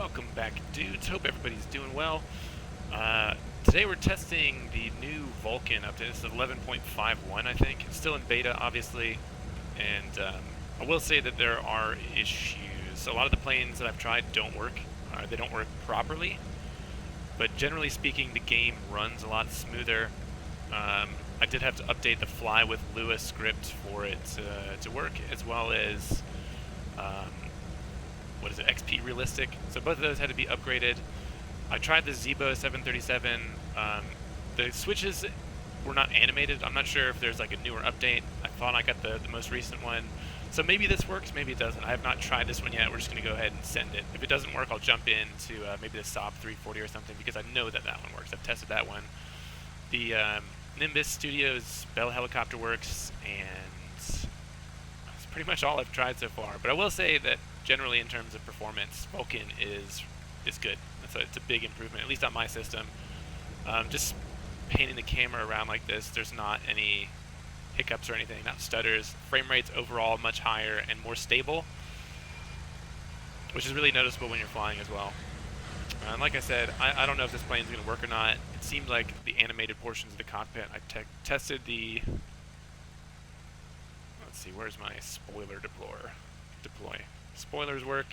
Welcome back, dudes. Hope everybody's doing well. Today we're testing the new Vulkan update. This is 11.51, I think. It's still in beta, obviously, and I will say that there are issues. A lot of the planes that I've tried don't work. They don't work properly, but generally speaking, the game runs a lot smoother. I did have to update the Fly with Lewis script for it to work, as well as what is it, XP Realistic. So both of those had to be upgraded. I tried the Zebo 737. The switches were not animated. I'm not sure if there's like a newer update. I thought I got the most recent one. So maybe this works, maybe it doesn't. I have not tried this one yet. We're just going to go ahead and send it. If it doesn't work, I'll jump into maybe the Saab 340 or something, because I know that one works. I've tested that one. The Nimbus Studios Bell helicopter works, and that's pretty much all I've tried so far. But I will say that generally in terms of performance, Vulkan is good. It's a big improvement, at least on my system. Just painting the camera around like this, there's not any hiccups or anything, not stutters. Frame rate's overall much higher and more stable, which is really noticeable when you're flying as well. And like I said, I don't know if this plane's going to work or not. It seemed like the animated portions of the cockpit, I tested the... Let's see, where's my spoiler deploy? Spoilers work.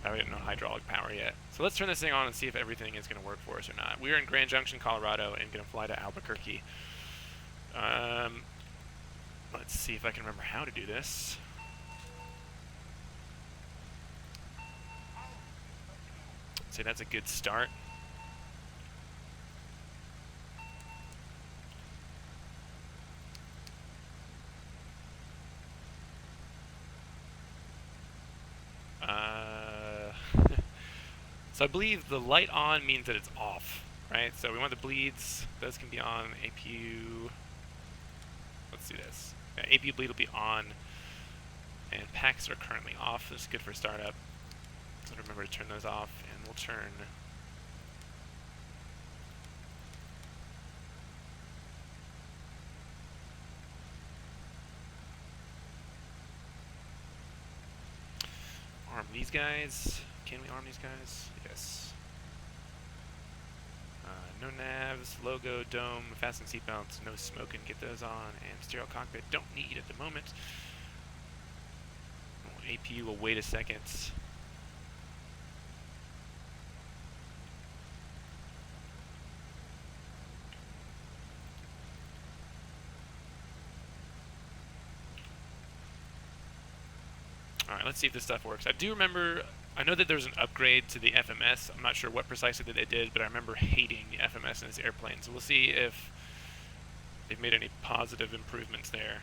I don't know hydraulic power yet. So let's turn this thing on and see if everything is going to work for us or not. We're in Grand Junction, Colorado, and going to fly to Albuquerque. Let's see if I can remember how to do this. See, that's a good start. So I believe the light on means that it's off, right? So we want the bleeds. Those can be on. APU. Let's do this. Yeah, APU bleed will be on, and packs are currently off. This is good for startup. So remember to turn those off, and we'll turn. Arm these guys. Can we arm these guys? Yes. No navs, logo, dome, fasten seatbelts, no smoke, and get those on. And stereo cockpit don't need at the moment. APU will wait a second. Alright, let's see if this stuff works. I know that there's an upgrade to the FMS. I'm not sure what precisely that they did, but I remember hating the FMS in this airplane. So we'll see if they've made any positive improvements there.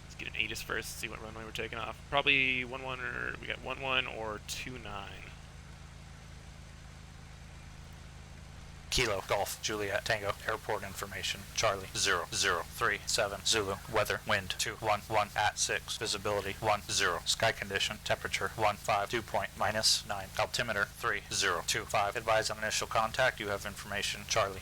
Let's get an ATIS first, see what runway we're taking off. Probably 1-1, or we got 1-1 or 2-9. Kilo, Golf, Juliet, Tango, airport information, Charlie, 0037, Zulu, weather, wind, 211 at 6, visibility, 10, sky condition, temperature, 15, dew point, -9, altimeter, 3025, advise on initial contact, you have information, Charlie.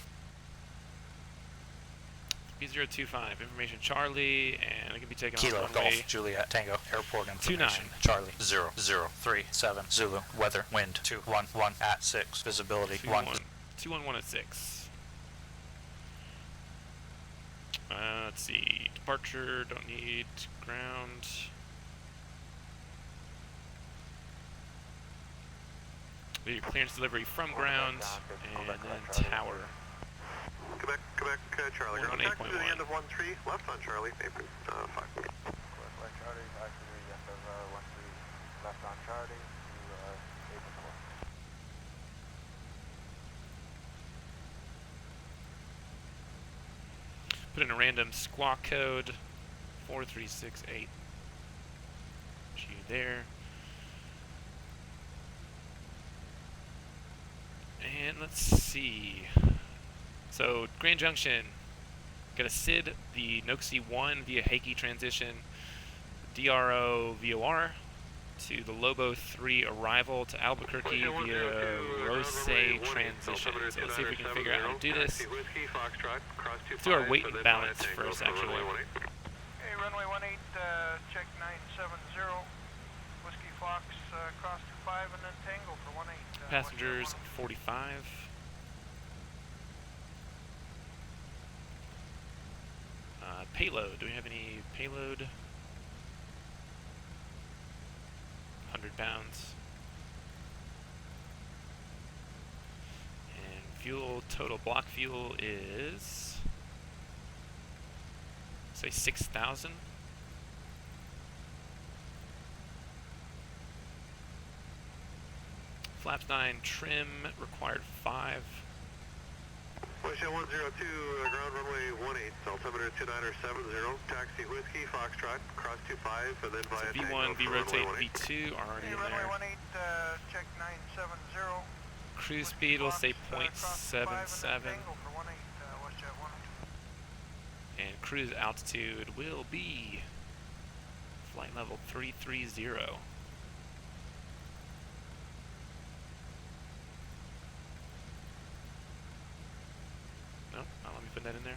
B025, information Charlie, and it can be taken Kilo, off runway. Golf, Juliet, Tango, airport 29. information, Charlie, 0037, Zulu, weather, wind, 211 at 6, visibility, 211 at 6. Let's see. Departure, don't need ground. Leave clearance delivery from ground, and then tower. Quebec, Charlie. Contact to the end of 13, left on Charlie, favorite 5. Charlie, back to the end of 13, left on Charlie, to April 4. Put in a random squawk code, 4368. G there. And let's see. So Grand Junction, got a SID, the Noxie 1 via Heike transition, DRO VOR to the Lobo 3 arrival to Albuquerque via Rose transition. So let's see if we can figure out how to do this. Let's do our weight and balance first, actually. runway 18, check 970. Whiskey Fox, cross 25 and then Tango for 18. Passengers 45. Payload. Do we have any payload? 100 pounds. And fuel, total block fuel is, say, 6,000. Flaps 9 trim required 5. Wish 102, ground runway 18, altimeter 2970, taxi Whiskey, Foxtrot, cross 25, and then via So V1, V rotate, V2 are already in there. Runway 18, check 970. Cruise speed will say 0.77. And cruise altitude will be flight level 330. No, not let me put that in there.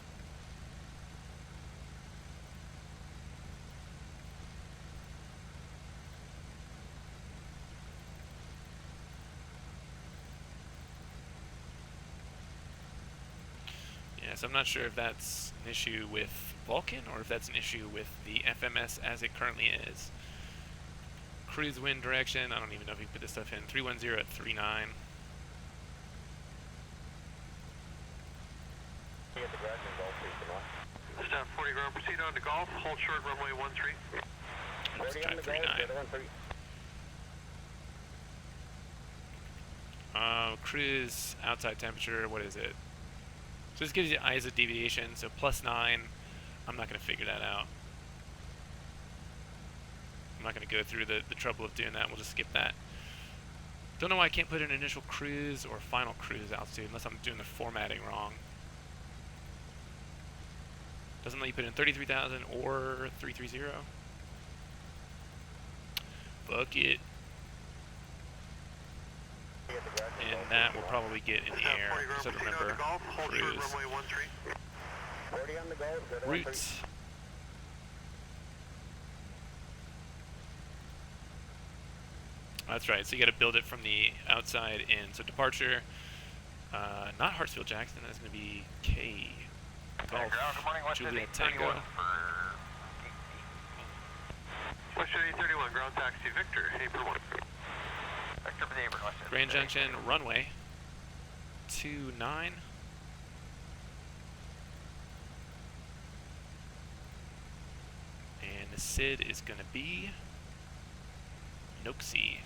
Yes, I'm not sure if that's an issue with Vulkan or if that's an issue with the FMS as it currently is. Cruise wind direction, I don't even know if you put this stuff in. 310 at 39. Staff 40 ground, proceed on to Golf, hold short runway 13. Let's try 39. Cruise outside temperature, what is it? So this gives you eyes of deviation, so +9. I'm not going to figure that out. I'm not going to go through the trouble of doing that. We'll just skip that. Don't know why I can't put an initial cruise or final cruise altitude unless I'm doing the formatting wrong. Doesn't let you put in 33,000 or 330. Fuck it. And that will probably get in the air. So remember, cruise. Route. That's right, so you got to build it from the outside in. So departure, not Hartsfield Jackson, that's going to be K. Golf, Juliet Tango. Question 831, ground taxi Victor, April 1. Victor for the April, Grand Junction, runway 29. And the SID is going to be Noxie.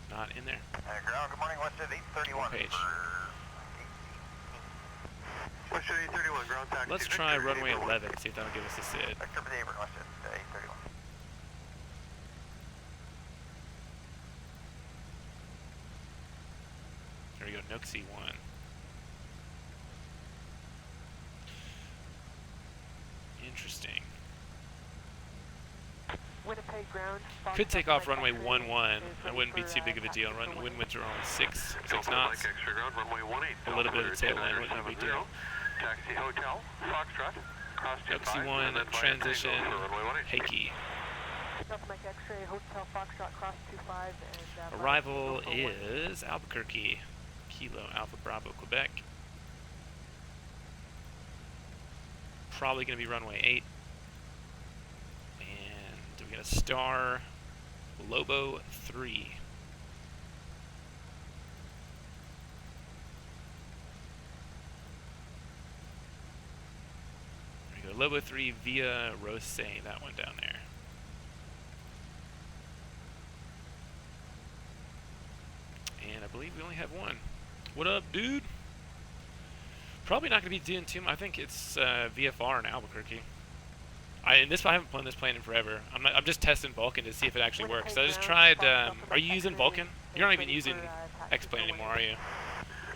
Not in there. Ground, good morning, West 831. Wrong page. West 831, ground taxi Let's Victor, try runway April 11, see if that'll give us the SID. Victor for the April, West 831. There we go, Noxie 1. Interesting. Winnipeg ground. Could take off runway 11. That wouldn't be too big of a deal. Wind winds are only 6 knots. A little bit of tail end wouldn't be a big deal. Taxi Hotel, Foxtrot, cross Noxie 1, transition, Heike. Delta Mike X-ray, Hotel Foxtrot, cross 25, and Arrival is Albuquerque, Kilo Alpha Bravo, Quebec. Probably going to be runway 8. And we got a star, Lobo 3. There we go, Lobo 3 via Rose, that one down there. And I believe we only have one. What up, dude? Probably not going to be doing too much. I think it's VFR in Albuquerque. I haven't flown this plane in forever. I'm just testing Vulkan to see if it actually works. I just tried. Are you using Vulkan? You're not even using X-plane anymore, are you?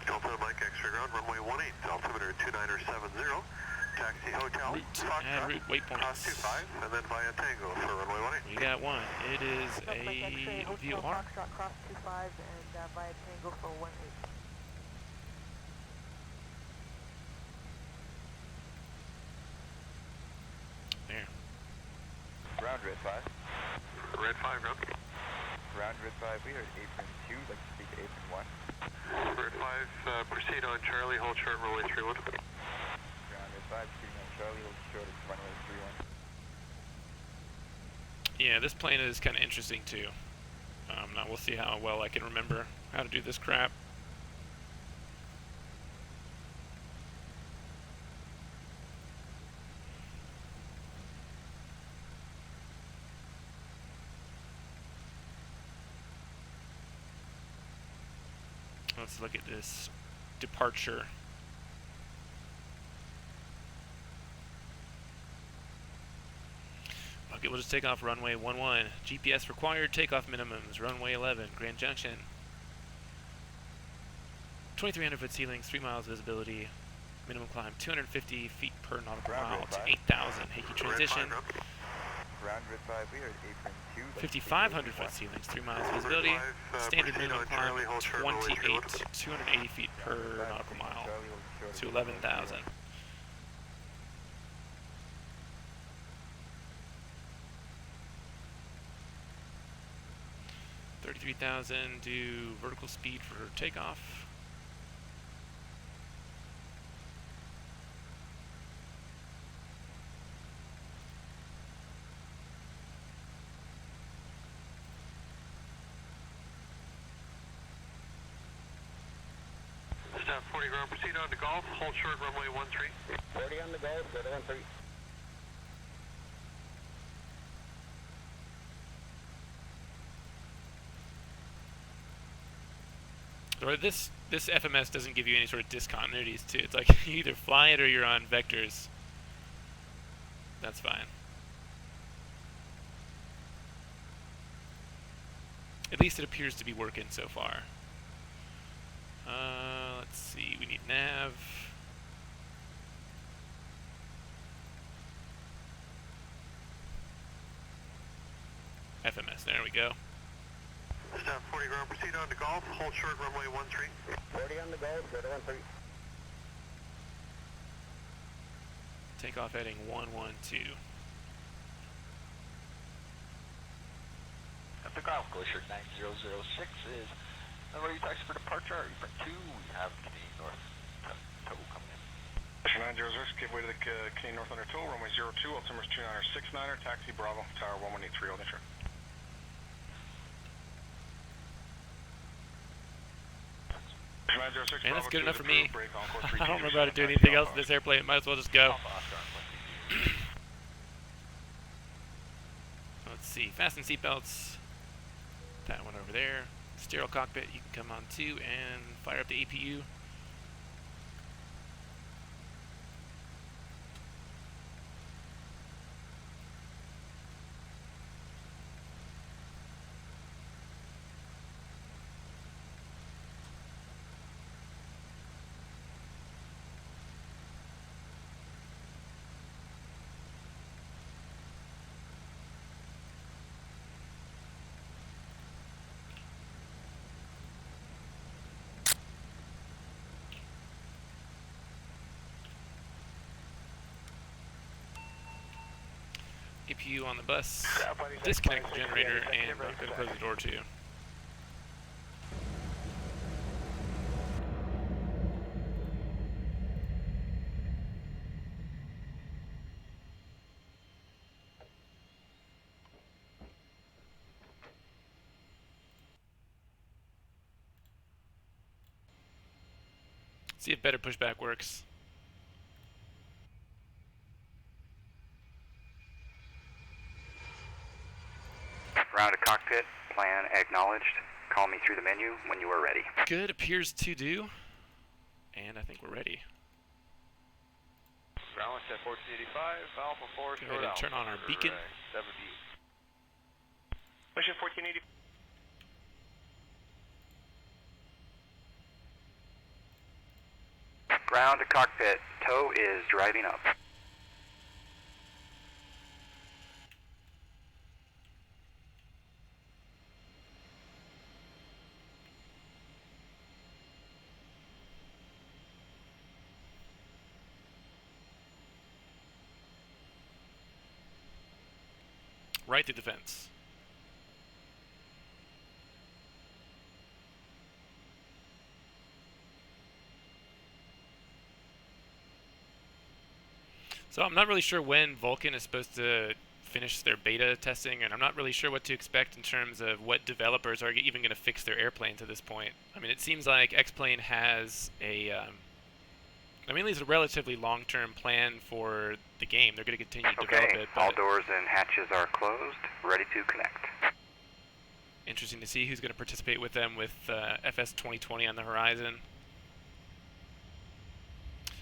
Delta Mike X-ray ground, runway 18, altimeter 2970, taxi Hotel, Route waypoints. cross 25, and then via Tango for runway 18. We got one. It is Delta Mike X-ray, a Hotel VOR. Foxtrot, cross 25, and via Tango for 18. Ground Red 5. Red 5, ground. Ground Red 5, we are at apron 2. Like to speak to apron 1. Red 5, proceed on Charlie, hold short, runway 31. Ground Red 5, speaking on Charlie, hold short at runway 31. Yeah, this plane is kind of interesting too. Now we'll see how well I can remember how to do this crap. Let's look at this departure. Okay, we'll just take off runway 11. GPS required, takeoff minimums, runway 11, Grand Junction. 2,300 foot ceilings, 3 miles visibility, minimum climb 250 feet per nautical mile to 8,000. Hakey transition. Ground Red 5, we are at apron 2. 5,500 foot ceilings, 3 miles visibility, standard minimum climb 28, 280 feet per nautical mile to 11,000. 33,000, do vertical speed for takeoff. Staff 40 ground, proceed on to golf, hold short, runway 13. 40 on the golf, go to 13. Or this FMS doesn't give you any sort of discontinuities too. It's like you either fly it or you're on vectors. That's fine. At least it appears to be working so far. Let's see, we need nav. FMS, there we go. Staff 40 ground, proceed on to golf, hold short, runway 13. 40 on the golf, go to 13. Takeoff heading 112. At the golf, Glacier 9006 is ready taxi for departure. Apron 2, we have Canadian North tow coming in. Glacier 906, give way to the Canadian North under tow, runway 02, altimeter 2969er, taxi Bravo, tower 1183, holding short. And that's good enough for me. I don't remember how to do anything else in this airplane. Might as well just go. Let's see. Fasten seatbelts. That one over there. Sterile cockpit. You can come on too and fire up the APU. APU on the bus, disconnect the generator, and I'm going to close the door too. See if better pushback works. Round to cockpit, plan acknowledged. Call me through the menu when you are ready. Good, appears to do. And I think we're ready. Ground at 1485, Alpha 4, Go ahead and turn on our beacon. 70. Glacier 1480. Ground to cockpit, tow is driving up. right through the fence. So I'm not really sure when Vulkan is supposed to finish their beta testing, and I'm not really sure what to expect in terms of what developers are even going to fix their airplanes at this point. I mean, it seems like X-Plane has a, I mean, at least a relatively long-term plan for the game. They're going to continue to develop Okay, it. all But doors and hatches are closed, ready to connect. interesting to see who's going to participate with them with FS 2020 on the horizon.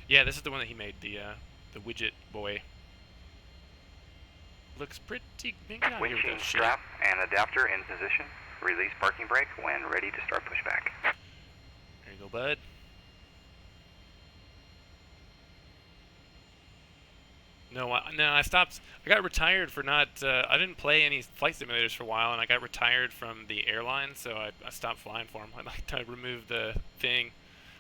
Yeah, this is the one that he made, the widget boy. Looks pretty big out here with Winching that shit. strap and adapter in position. Release parking brake when ready to start pushback. There you go, bud. No, I stopped. I got retired for not. I didn't play any flight simulators for a while, and I got retired from the airline, so I stopped flying for them. I like to remove the thing.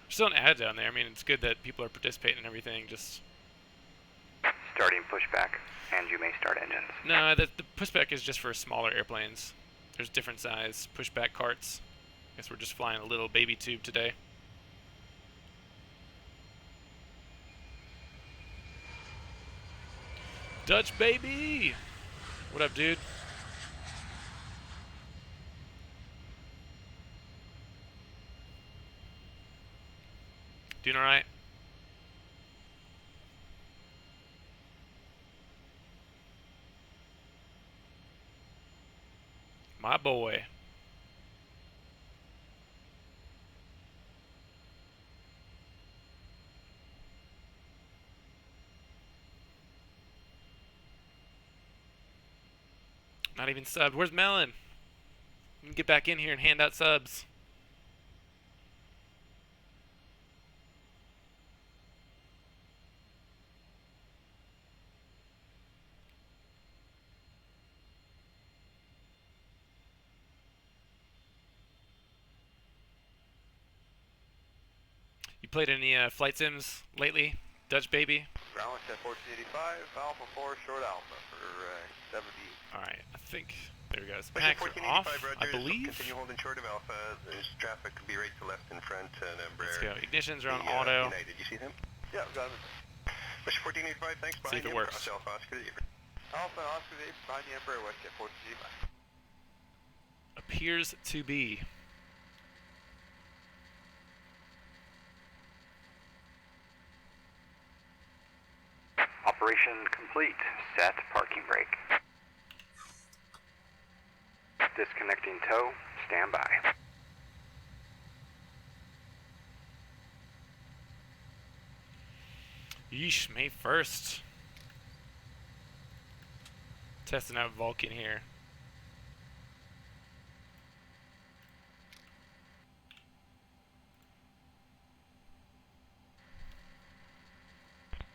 There's still an ad down there. I mean, it's good that people are participating and everything. Just Starting pushback, and you may start engines. no, the pushback is just for smaller airplanes. There's different size pushback carts. Guess we're just flying a little baby tube today. Dutch baby! What up, dude? Doing alright? My boy. Not even subbed. Where's Melon? You can get back in here and hand out subs. You played any flight sims lately, Dutch baby? Ground one at 1485, Alpha 4, short Alpha for 70. Alright, I think there we go. Pushing Packs are off, 1485, I Roger. believe. Continue holding short of Alpha. There's traffic could be right to left in front and Let's go. Ignitions are on the, auto. United. You see them? Yeah, got it. Push 1485, thanks. See if Behind it you, works. cross Alpha Oscar. Alpha Oscar 8, behind the Emperor, west at 1485. Appears to be. Operation complete. Set parking brake. Disconnecting tow. Stand by. Yeesh, May 1st. Testing out Vulkan here.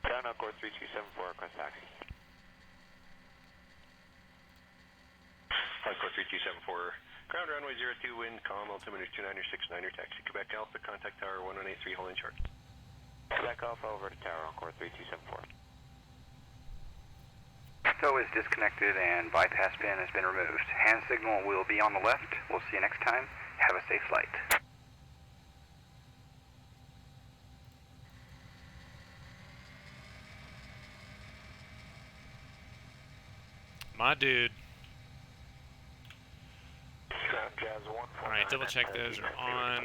Ground out course 3274, request taxi. Flight course 3274. Ground runway 02, wind, calm, altimeter 2969, taxi Quebec Alpha, contact tower 1183, holding short. Quebec Alpha over to tower on course 3274. Tow is disconnected and bypass pin has been removed. Hand signal will be on the left. We'll see you next time. Have a safe flight. My dude. Ground Jazz 149. Alright, double check those are on.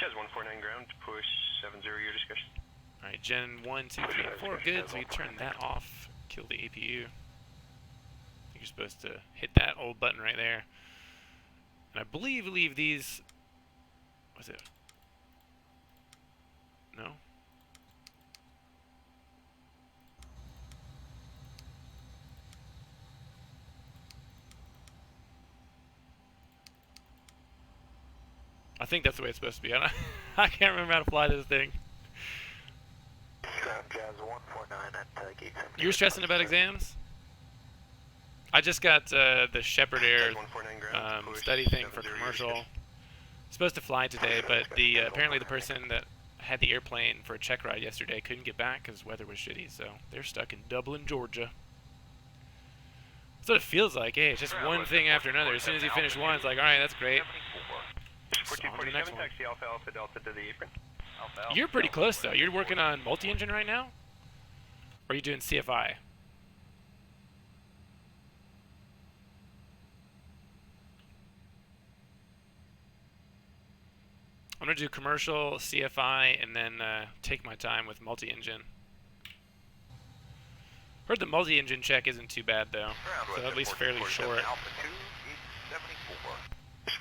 Jazz 149 ground, push 70 your discussion. Alright, Gen 1, 2, 3, 4, good. So we turn that off. Kill the APU. I think you're supposed to hit that old button right there. And I believe leave these. What's it? No? I think that's the way it's supposed to be. I can't remember how to fly this thing. Ground Jazz 149 at gate 7. You were stressing about exams? I just got the Shepherd Air Jazz 149 ground, push study thing for 70 your commercial. discussion. Supposed to fly today, but the apparently the person that had the airplane for a check ride yesterday. Couldn't get back because weather was shitty, so they're stuck in Dublin, Georgia. That's what it feels like. Hey, it's just one thing after another. As soon as you finish one, it's like, all right, that's great. So on to the next one. taxi Alpha Alpha Delta to the apron. You're pretty close, though. You're working on multi-engine right now? Or are you doing CFI? I'm going to do commercial, CFI, and then take my time with multi-engine. Heard the multi-engine check isn't too bad, though. So at least fairly short. Alpha 2, East 74.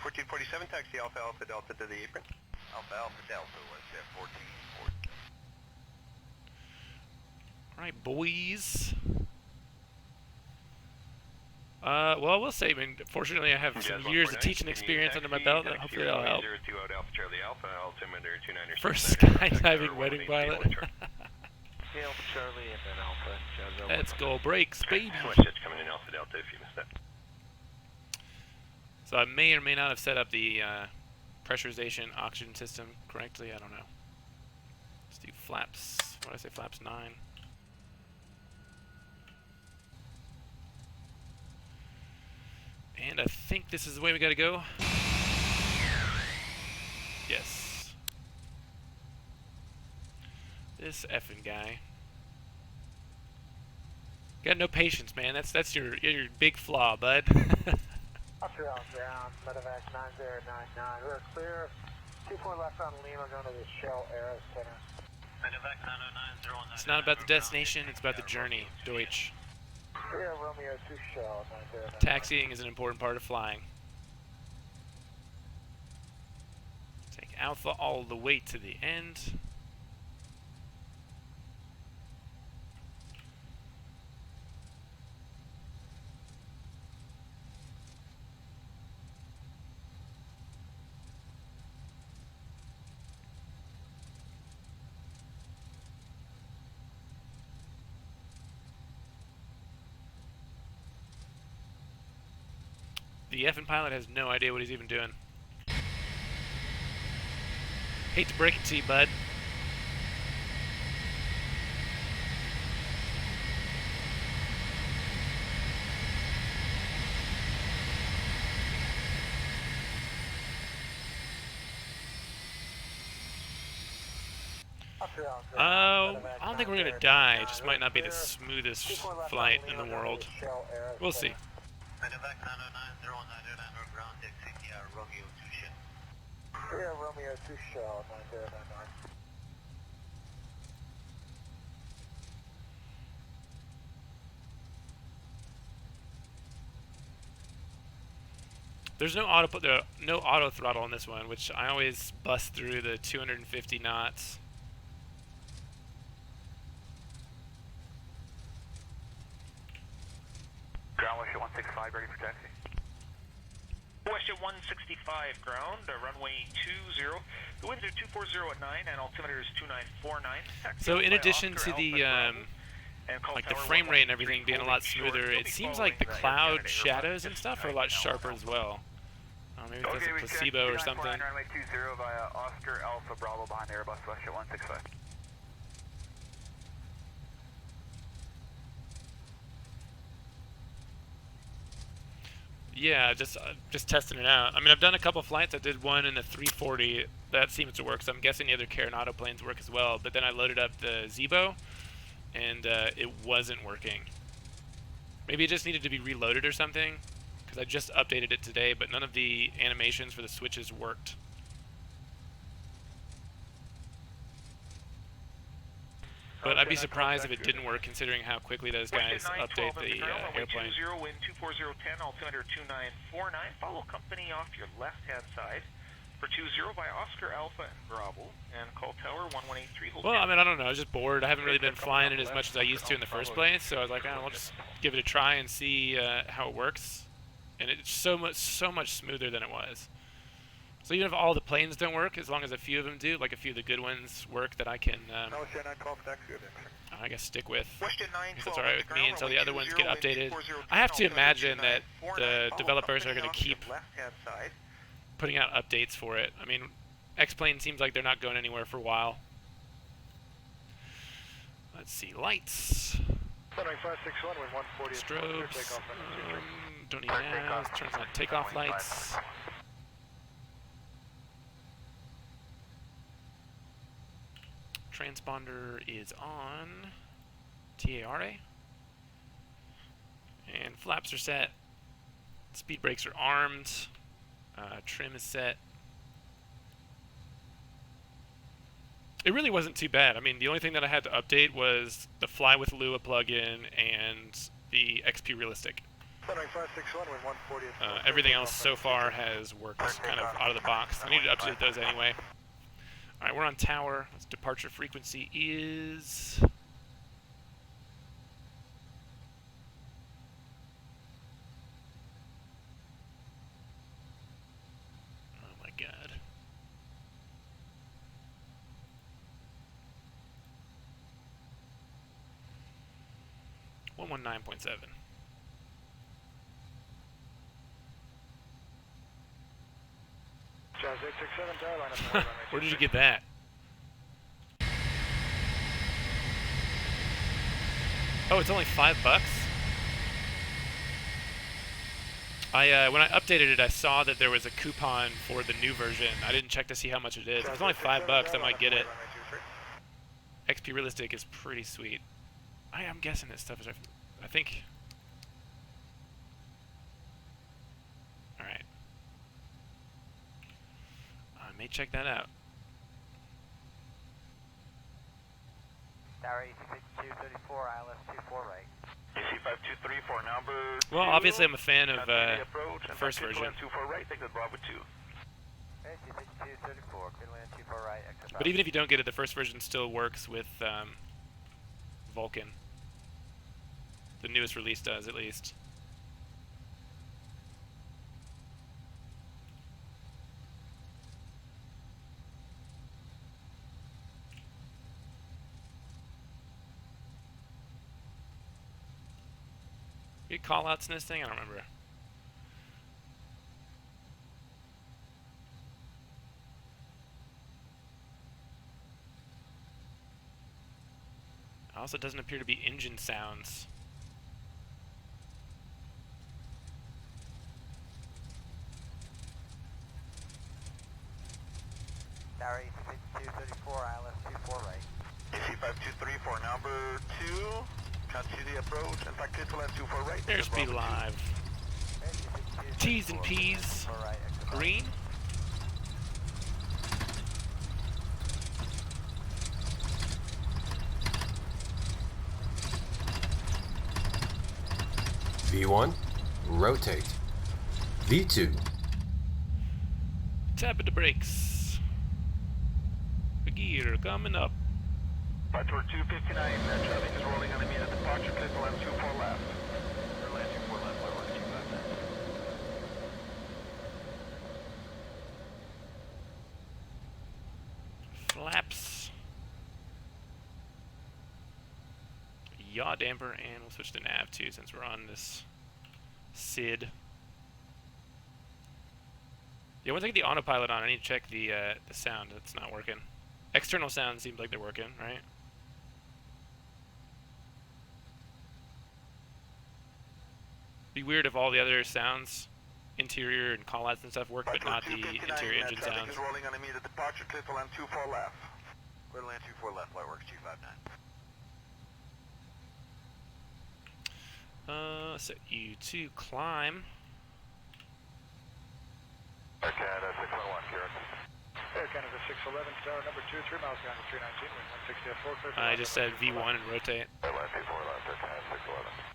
1447, taxi Alpha Alpha Delta to the apron. Alpha Alpha Delta was 14. Alright, boys. Well, we'll see. I mean, fortunately, I have some years of teaching experience under my belt. Hopefully, that'll help. First skydiving wedding pilot. Charlie and then Alpha. Let's go brakes, baby. Coming in Alpha Delta if you missed that. So I may or may not have set up the pressurization oxygen system correctly. I don't know. Let's do flaps. What did I say? Flaps 9. And I think this is the way we gotta go. Yes. This effing guy. Got no patience, man. That's your big flaw, bud. Oscar on ground, medevac 9099. We're clear. 24 left on Lima, going to the Shell Aero Center. Medevac 9090. It's not about the destination, it's about the journey. Deutsch. Clear Romeo 2 Shell 9099. Taxiing is an important part of flying. Take Alpha all the way to the end. The effing pilot has no idea what he's even doing. Hate to break it to you, bud. I don't think we're gonna die. It just might not be the smoothest flight in the world. We'll see. Medevac 9090 on ground, taxi Romeo 2 Shell. Clear Romeo 2 Shell 9099. There's no auto throttle on this one, which I always bust through the 250 knots. Ground Westjet 165, ready for taxi. Westjet 165 ground, runway 20. The winds are 240 at 9 and altimeter is 2949. So in addition to the like the frame rate and everything being a lot smoother, it seems like the cloud shadows and stuff are a lot sharper as well. Maybe that's a placebo or something. Runway 20 via Oscar Alpha Bravo behind Airbus Westjet 165. Yeah, just testing it out. I mean, I've done a couple flights. I did one in the 340. That seems to work. So I'm guessing the other Carenado planes work as well. But then I loaded up the Zebo, and it wasn't working. Maybe it just needed to be reloaded or something, because I just updated it today. But none of the animations for the switches worked. But I'd be surprised if it didn't work, considering how quickly those guys update the airplane. 20, wind 24010, altimeter 2949. Follow company off your left-hand side for 20 by Oscar Alpha and Bravo, and call tower 1183. Well, I mean, I don't know. I was just bored. I haven't really been flying it as much as I used to in the first place, so I was like, I'll just give it a try and see how it works. And it's so much smoother than it was. So even if all the planes don't work, as long as a few of them do, like a few of the good ones work that I can, I guess, stick with. It's alright with me until the other ones get updated. I have to imagine that the developers are going to keep putting out updates for it. I mean, X-Plane seems like they're not going anywhere for a while. Let's see, lights. Runway 561 with 140. Strobes. Takeoff. Don't need navs. Turns on takeoff lights. Transponder is on. TARA. And flaps are set. Speed brakes are armed. Trim is set. It really wasn't too bad. I mean, the only thing that I had to update was the Fly with Lua plugin and the XP Realistic. Runway 561 with 140. Everything else so far has worked kind of out of the box. I need to update those anyway. Alright, we're on tower. Its departure frequency is... Oh my god. 119.7. Jazz 867, tower line up and runway Where did you get that? Oh, it's only $5? When I updated it, I saw that there was a coupon for the new version. I didn't check to see how much it is. If it's only $5, I might get it. XP Realistic is pretty sweet. I'm guessing this stuff is... I think... Alright. I may check that out. Tower 86234, ILS 24 right. AC 5234, number. Well, obviously I'm a fan of approach, the first version. 24 right, take the Bravo 2. AC 6234, clear land 24 right, exit. But even if you don't get it, the first version still works with Vulkan. The newest release does, at least. You get call-outs in this thing? I don't remember. Also, doesn't appear to be engine sounds. Tower 86234, ILS 24 right. AC 5234, number 2. Continue the approach, and back to land 24 right. There's Be Live. T's and P's. Green. V1, rotate. V2. Tapping the brakes. The gear coming up. Tour 259, traffic is rolling on immediate departure, clear to land 24 left. Clear land 24 left, by 125. Flaps. Yaw damper, and we'll switch to nav too since we're on this SID. Yeah, once I get the autopilot on, I need to check the sound. It's not working. External sounds seem like they're working, right? Be weird if all the other sounds, interior and callouts and stuff work, but not the interior engine sounds. Traffic is rolling on immediate departure, clear to land 24 left. Clear to land 24 left, White Works 259. Set you to climb. Air Canada 611, Kieran. Air Canada 611, tower number 2, 3 miles behind the 319, wind 160 at 4, clear for I just said V1 and rotate. Airline 24 left, Air Canada 611.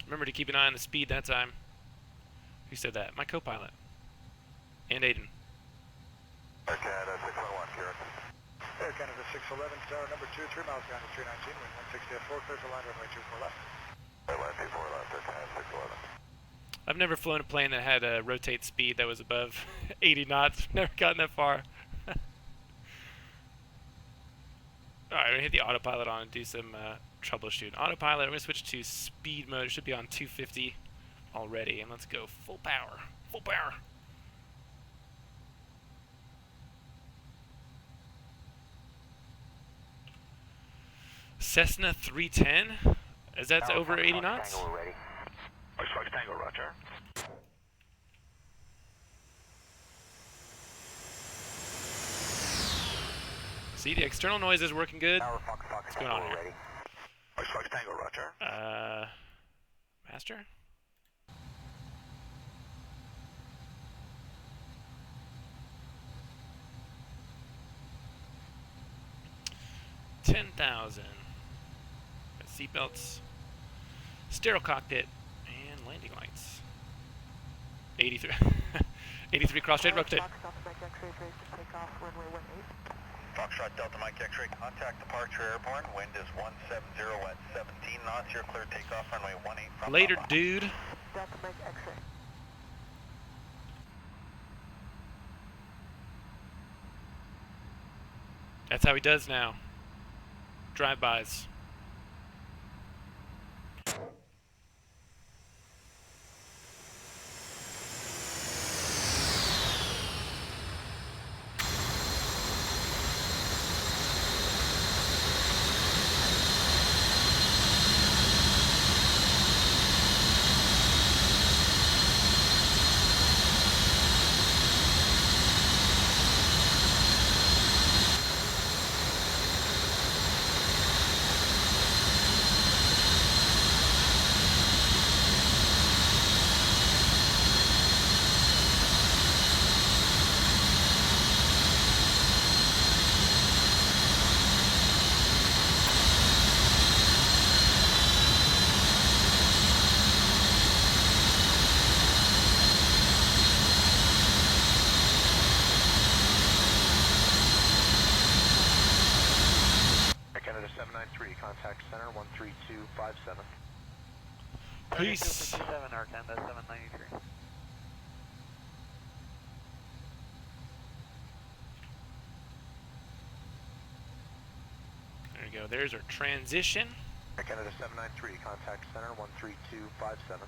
Remember to keep an eye on the speed that time. Who said that? My co-pilot. And Aiden. Air Canada 611, Kieran. Air Canada 611, tower number 2, 3 miles behind the 319, wind 160 at 4, clear for line runway 24 left. Airline 24 left, Air Canada 611. I've never flown a plane that had a rotate speed that was above 80 knots. Never gotten that far. gonna hit the autopilot on and do some troubleshooting. Autopilot, I'm gonna switch to speed mode. It should be on 250 already, and let's go full power. Full power. Cessna 310? Is that over 80 knots? Tango ready. Fox Tango, roger. See, the external noise is working good. Fox What's going on here? ready. Fox Tango, roger. Master? $10,000. Seatbelts, sterile cockpit, and landing lights. 83. 83 cross-trade rotate. Foxtrot Mike X-ray, raise to takeoff, runway 18. Foxtrot Delta Mike X-ray, contact departure airborne. Wind is 170 at 17 knots. You're clear takeoff, runway 18 from Later, Papa. dude. Delta Mike X-ray. That's how he does now. Drive-bys. Canada 793, contact center 13257. Peace. 3257, Arcanda 793. There we go. There's our transition. Canada 793, contact center 13257.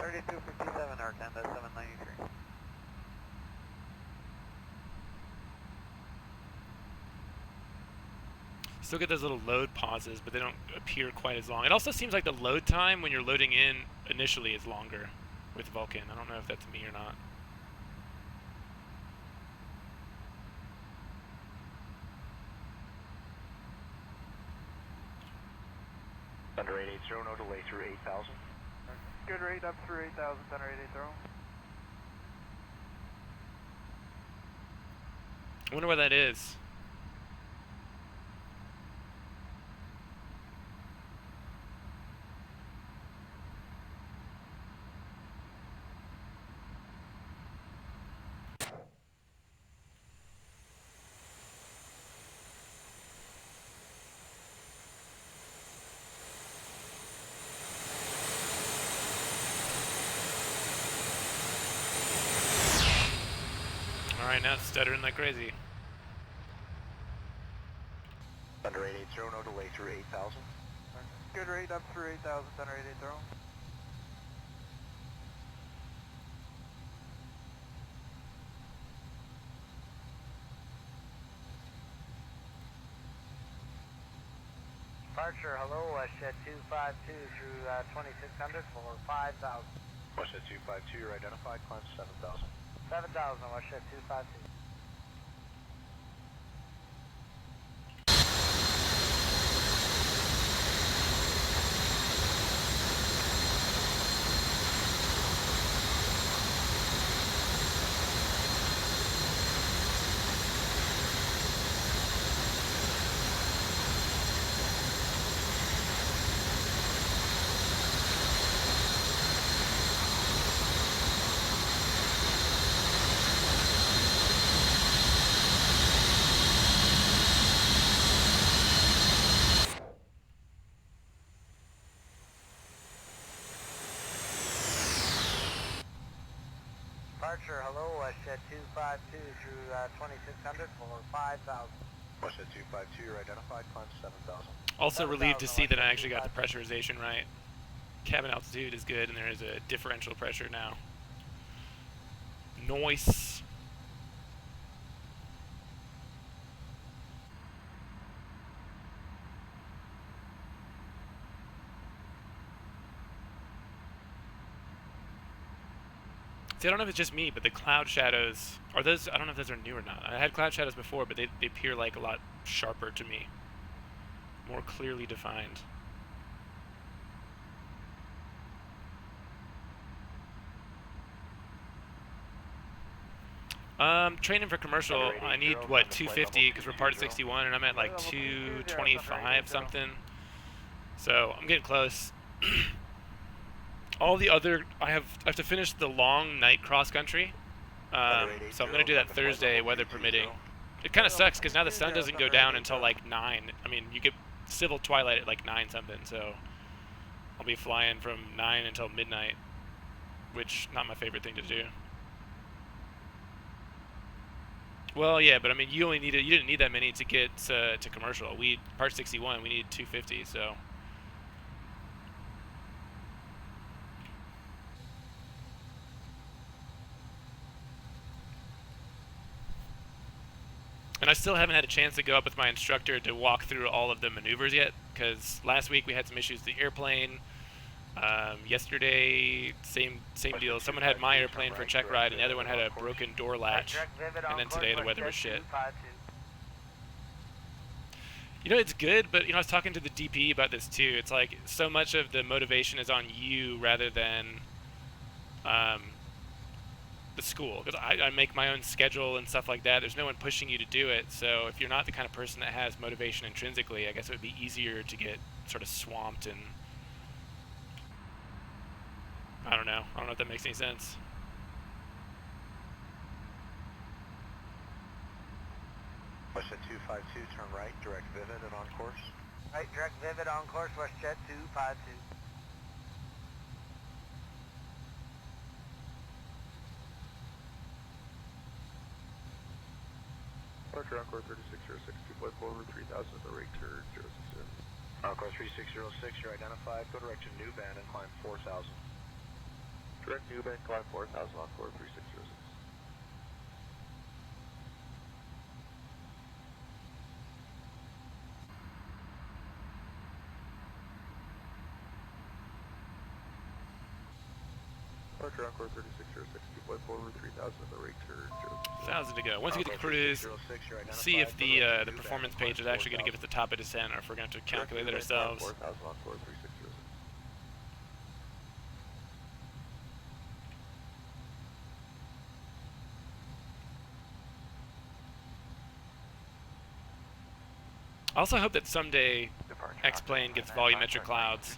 3257, Arcanda 793. Still get those little load pauses, but they don't appear quite as long. It also seems like the load time when you're loading in initially is longer with Vulkan. I don't know if that's me or not. Thunder 880, no delay through 8,000. Good rate up through 8,000, Thunder 880. I wonder what that is. Alright, now it's stuttering like crazy. Thunder 880, no delay through 8,000. Good rate up through 8,000, Thunder 880. Departure, hello, WestJet 252 through 2600 for 5,000. WestJet 252, you're identified, climb 7,000. 7,000, WestJet 252. Departure, hello, WestJet 252 through 2600 for 5,000. West 252, you're identified, climb 7,000. Also relieved to see that I actually got the pressurization right. Cabin altitude is good, and there is a differential pressure now. Noise. See, I don't know if it's just me, but the cloud shadows, are those, I don't know if those are new or not. I had cloud shadows before, but they appear like a lot sharper to me. More clearly defined. Training for commercial, I need, what, 250, because we're part of 61, and I'm at like 225 something. So, I'm getting close. All the other, I have to finish the long night cross country, so I'm going to do that Thursday, weather permitting. It kind of sucks, because now the sun doesn't go down until like 9. I mean, you get civil twilight at like 9 something, so I'll be flying from 9 until midnight, which, not my favorite thing to do. Well, yeah, but I mean, you didn't need that many to get to commercial. Part 61, we needed 250, so. And I still haven't had a chance to go up with my instructor to walk through all of the maneuvers yet, because last week we had some issues with the airplane. Yesterday, same deal. Someone had my airplane for a check ride, and the other one had a broken door latch. And then today the weather was shit. You know, it's good, but, you know, I was talking to the DP about this too. It's like, so much of the motivation is on you rather than the school. Because I make my own schedule and stuff like that. There's no one pushing you to do it. So if you're not the kind of person that has motivation intrinsically, I guess it would be easier to get sort of swamped and... I don't know if that makes any sense. West 252, turn right, direct Vivid and on course. Right, direct Vivid on course, WestJet 252. Departure on course 3606, 2.4 over 3000 at the rate turn 060. On course 3606, you're identified, go direction New Band and climb 4000. Direct New Band, climb 4000 on course 3606. Departure on course 3606, 2.4 over 3000 at the rate turn 1,000 to go. Once we get to cruise, see if the performance page is actually going to give us the top of descent, or if we're going to have to calculate it ourselves. I also hope that someday X-Plane gets volumetric clouds.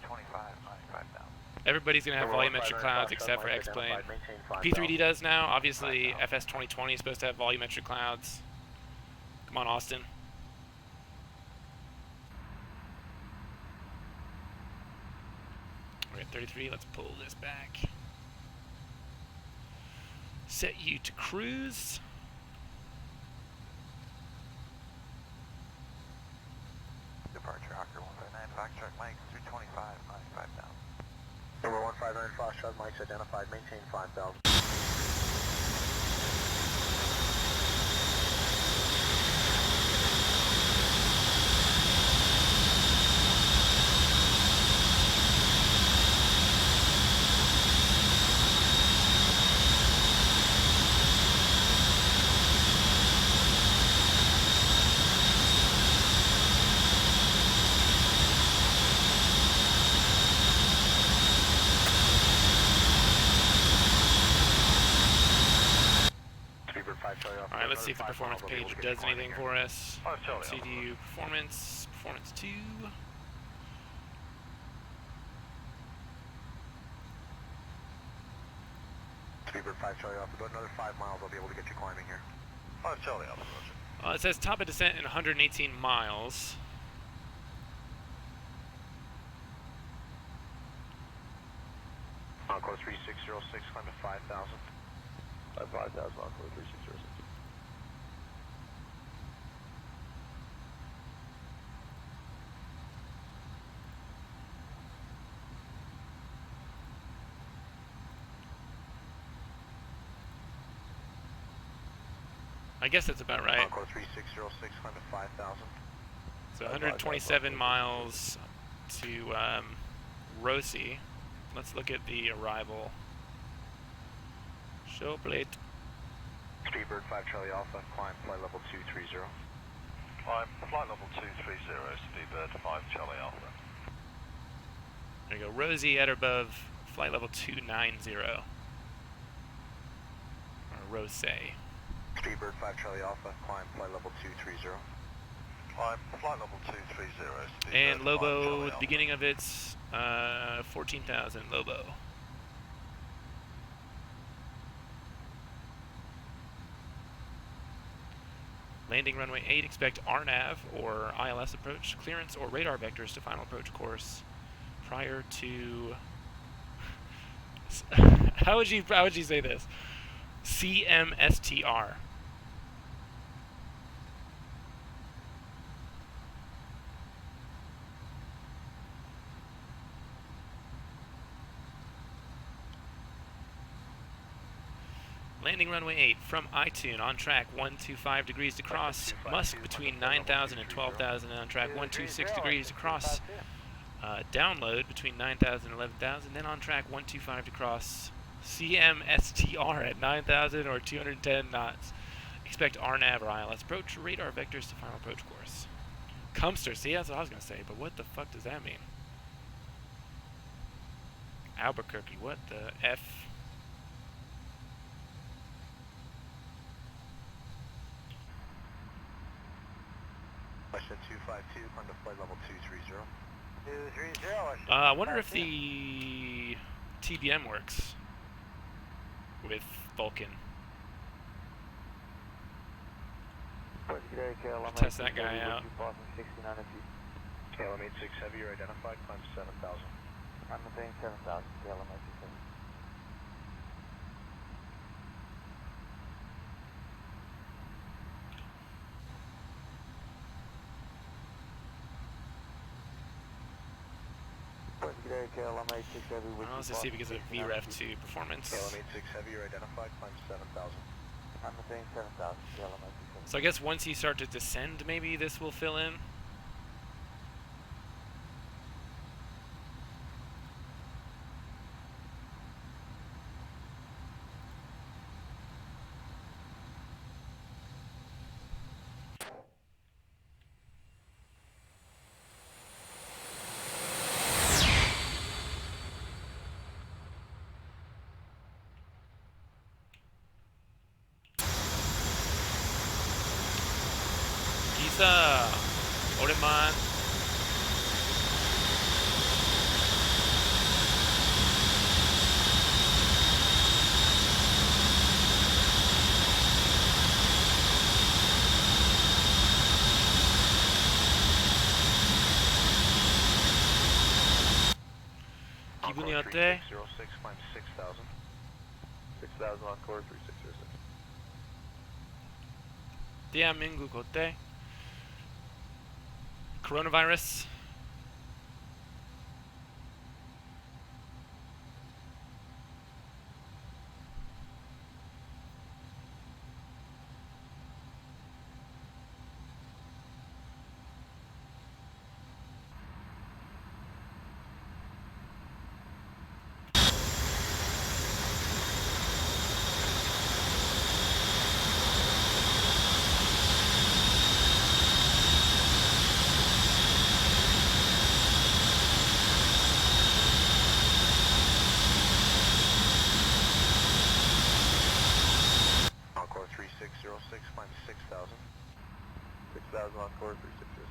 Everybody's going to have volumetric clouds except for X-Plane. P3D does now. Obviously, FS 2020 is supposed to have volumetric clouds. Come on, Austin. We're at 33. Let's pull this back. Set you to cruise. Departure Hawker 159, Foxtrot Mike 325, 95,000. Number 159, Foxtrot Mike's identified, maintain 5,000. Alright, let's see if the performance page does anything for us. CDU performance, performance 2. Speedbird 5 Charlie Alpha, about another 5 miles I'll be able to get you climbing here. 5 Charlie Alpha. It says top of descent in 118 miles. On course 3606, climb to 5,000. 5,000 on course 3606. I guess that's about right. Encore 3606, climb to 5,000. So 127 miles to Rossi. Let's look at the arrival. Show plate. Speedbird 5 Charlie Alpha, climb flight level 230. Climb flight level 230, Speedbird 5 Charlie Alpha. There you go, Rosie at or above flight level 290. Or Rose. Speedbird 5 Charlie Alpha, climb flight level 230. Climb flight level 230, Speedbird And 5 Lobo, Charlie the Alpha. beginning of its 14,000, Lobo. Landing runway 8, expect RNAV or ILS approach clearance or radar vectors to final approach course prior to how would you say this? CMSTR. Landing runway 8 from iTune on track 125 degrees to cross Musk between 9,000 and 12,000 and on track 126 degrees to cross download between 9,000 and 11,000, then on track 125 to cross CMSTR at 9,000 or 210 knots. Expect RNAV or ILS approach radar vectors to final approach course. Cumster, see, that's what I was going to say, but what the fuck does that mean? Albuquerque, what the F? Question 252, climb to flight level 230. 230. I wonder if the TBM works with Vulkan. Test that guy out. KLM 86 Heavy, you're identified, climb 7,000. I'm saying 7,000, KLM 87. Well, let's just see if it gives a VREF to performance. KLM 86 Heavy, you're identified, climb 7,000. I'm saying 7,000, KLM 87. So I guess once you start to descend, maybe this will fill in. Giza, Oreman. Kibuniote. 3606, climb 6,000. 6,000 on core 3606. Diamingu Kote. Coronavirus. Encore 3606, climb 6,000. 6,000 on core 3606.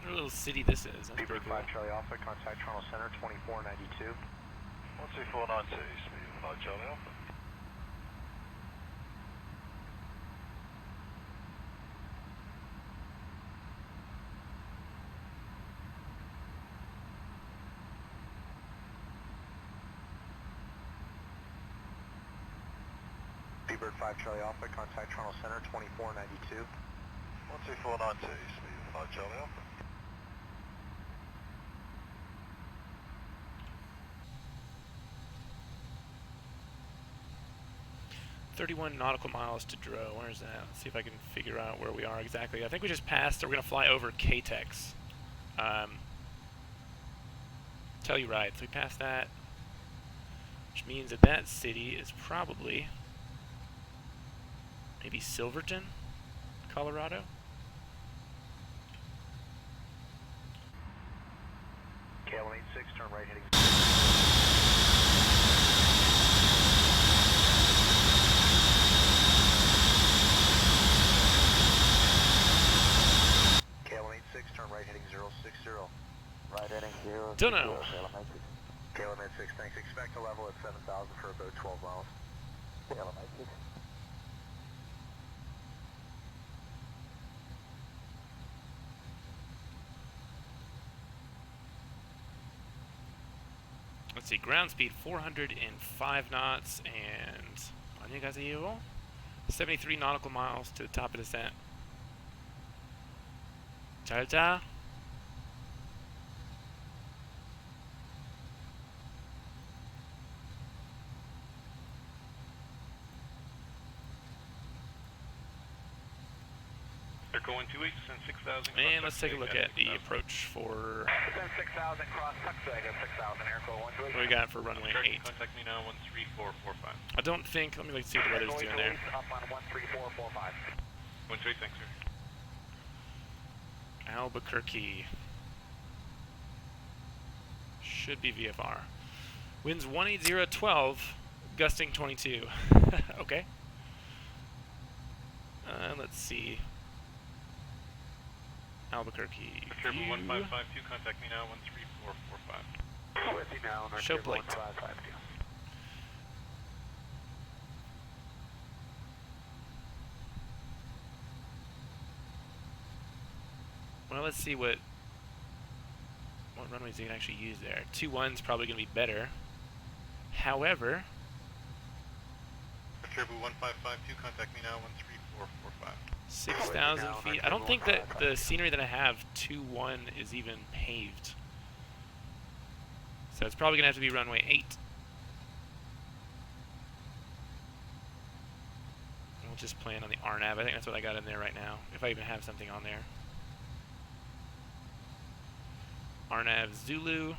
What a little city this is. That's Speedbird pretty cool. 5 Charlie Alpha, contact Toronto Center 2492. 12492, Speedbird 5 Charlie Alpha. Speedbird 5 Charlie Alpha, contact Toronto Center 2492. 12492, Speedbird 5 Charlie Alpha. 31 nautical miles to Dro. Where's that? Let's see if I can figure out where we are exactly. I think we just passed, or we're going to fly over K-Tex. Telluride. So we passed that, which means that that city is probably maybe Silverton, Colorado. KLM 86, turn right heading. KLM 86, turn right heading 060. Right heading 0. Don't know. KLM 86, thanks. Expect a level at 7,000 for about 12 miles. KLM 86. Let's see, ground speed 405 knots and 73 nautical miles to the top of descent. Cha-cha. They're going 28, send 6,000. And let's take a look at the approach for Send 6,000 cross Tuxedo, 6,000 airfield 128. what do we got for runway 8. Contact me now, 13445. I don't think, let me see what the weather's doing there. Up on 13445. 13, thanks, sir. Albuquerque. Should be VFR. Winds 180-12, gusting 22. Okay. Let's see. Albuquerque. Triple view. 1552, contact me now, 13445. With you now, Show plate. 1552. Well, let's see what runways you can actually use there. 21's probably going to be better. However, Triple 1552, contact me now, 13445. 6,000 feet. I don't think that the scenery that I have, 2-1, is even paved. So it's probably going to have to be runway 8. We'll just plan on the RNAV. I think that's what I got in there right now, if I even have something on there. RNAV Zulu.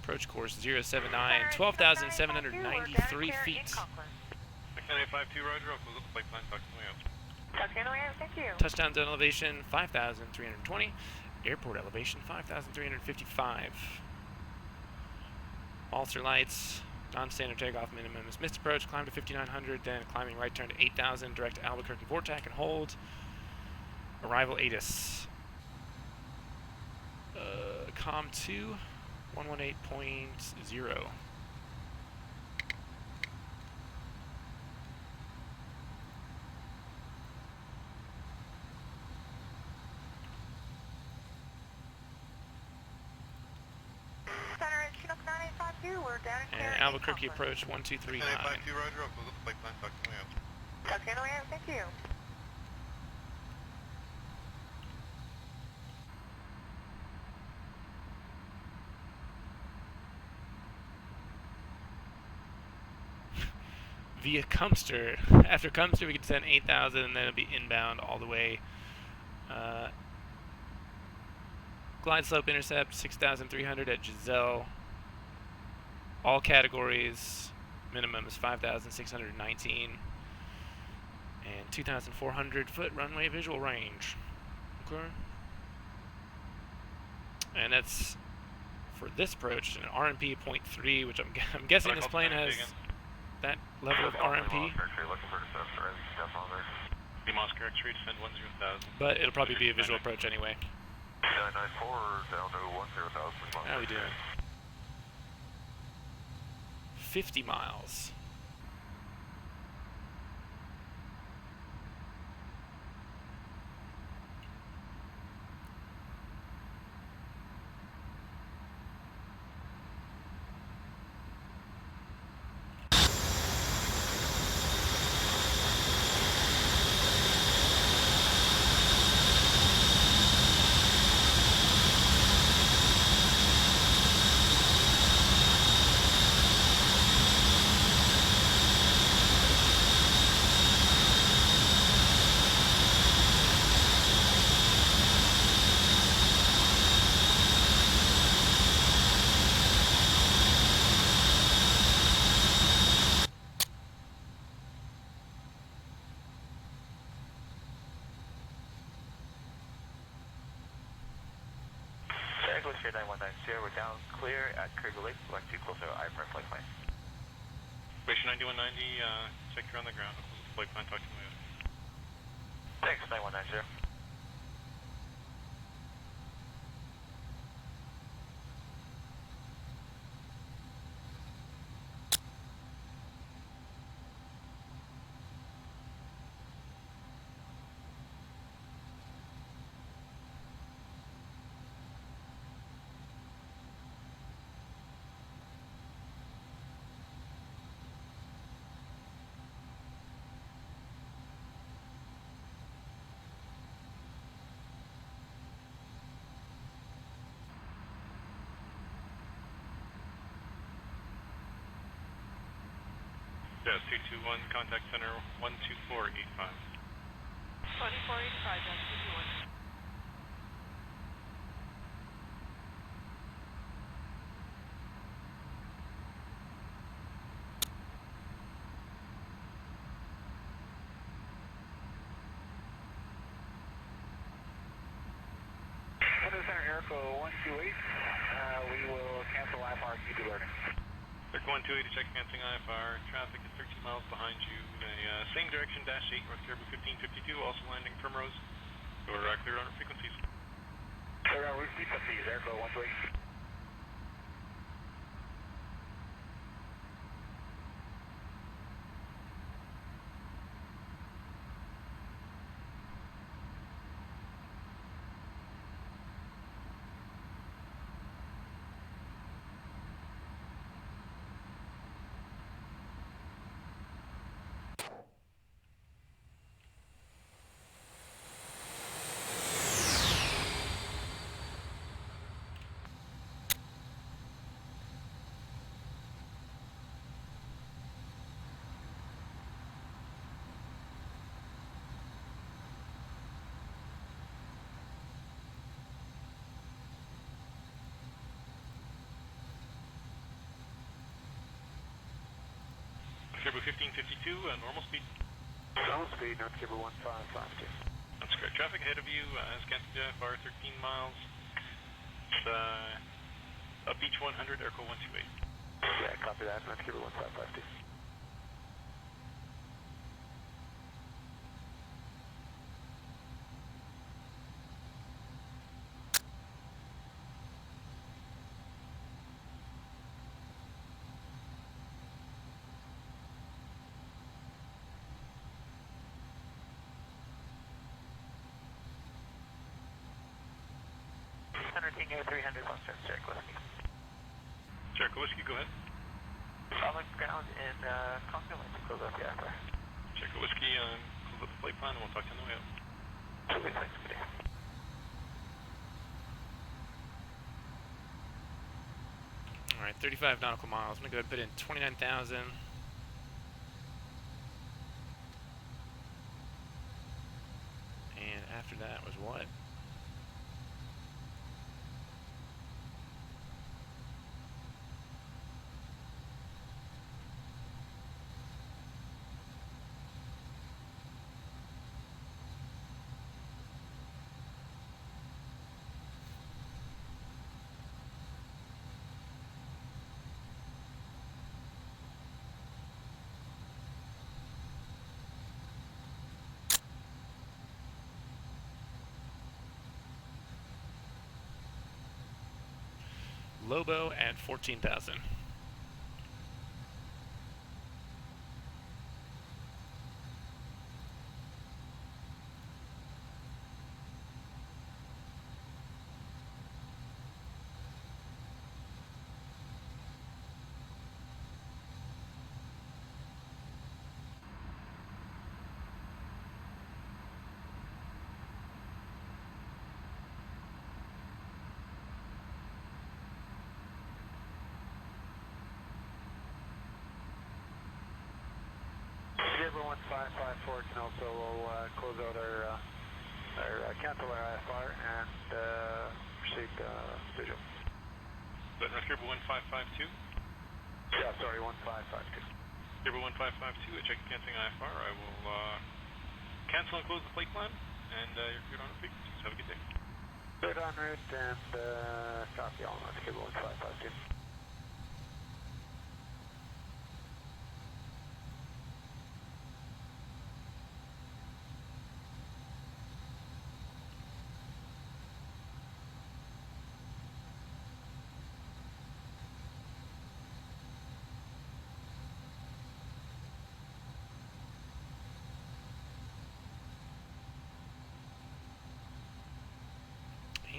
Approach course 079, 12,793 feet. 6852, Roger, I'll close up the flight plan, talk to me out. Touchdown, thank you. Touchdown zone elevation 5,320. Airport elevation 5,355. Alter lights, non-standard takeoff minimum is missed approach, climb to 5,900, then climbing right turn to 8,000, direct to Albuquerque Vortac and hold. Arrival ATIS. Com 2, 118.0. And Albuquerque approach 1239. 6852, Roger, I'll close up the flight plan, talk to me out. Touchdown, thank you. Via Cumster. After Cumster, we could send 8,000, and then it'll be inbound all the way. Glide slope intercept 6,300 at Giselle. All categories. Minimum is 5,619. And 2,400 foot runway visual range. Okay. And that's for this approach, an RMP 0.3, which I'm guessing this plane has that level of RMP. Oscar X-ray, descend 10,000. But it'll probably be a visual approach anyway. 994 down to 10,000. How are we doing? 50 miles. X-ray 9190, we're down clear at Craigie Lake, select 2, close out IFR flight plan. Station 9190, check you're on the ground. Close the flight plan, talk to me later. Thanks, 9190. Yes, 221, contact center 12485. 2485, that's 221. Center Airco 128, we will cancel IFR due to learning. Airco 128 to check canceling IFR. Traffic is 13 miles behind you. Same direction, dash 8, North Caribou 1552, also landing Primrose. You're clear on our frequencies. Clear on route frequencies, Airco 128. Caribou 1552, normal speed. Normal speed, North Caribou 1552. That's correct. Traffic ahead of you has canceled the IFR 13 miles. It's up beach 100, Airco 128. Yeah, copy that, North Caribou 1552. Tango 300, Western Jericho Whiskey. Jericho Whiskey, go ahead. On the ground in Congo, like to close up the IFR. Jericho Whiskey, close up the flight plan and we'll talk to you on the way up. Okay, thanks, good day. Alright, 35 nautical miles. I'm going to go ahead and put in 29,000. And after that was what? Lobo at 14,000. Zebra 1554 can also close out our cancel our IFR and proceed visual. But North Caribou 1552? Yeah, sorry, 1552. Caribou 1552, check canceling IFR. I will cancel and close the flight plan, and you're cleared on our frequencies. Have a good day. Good en route and copy all north cable 1552.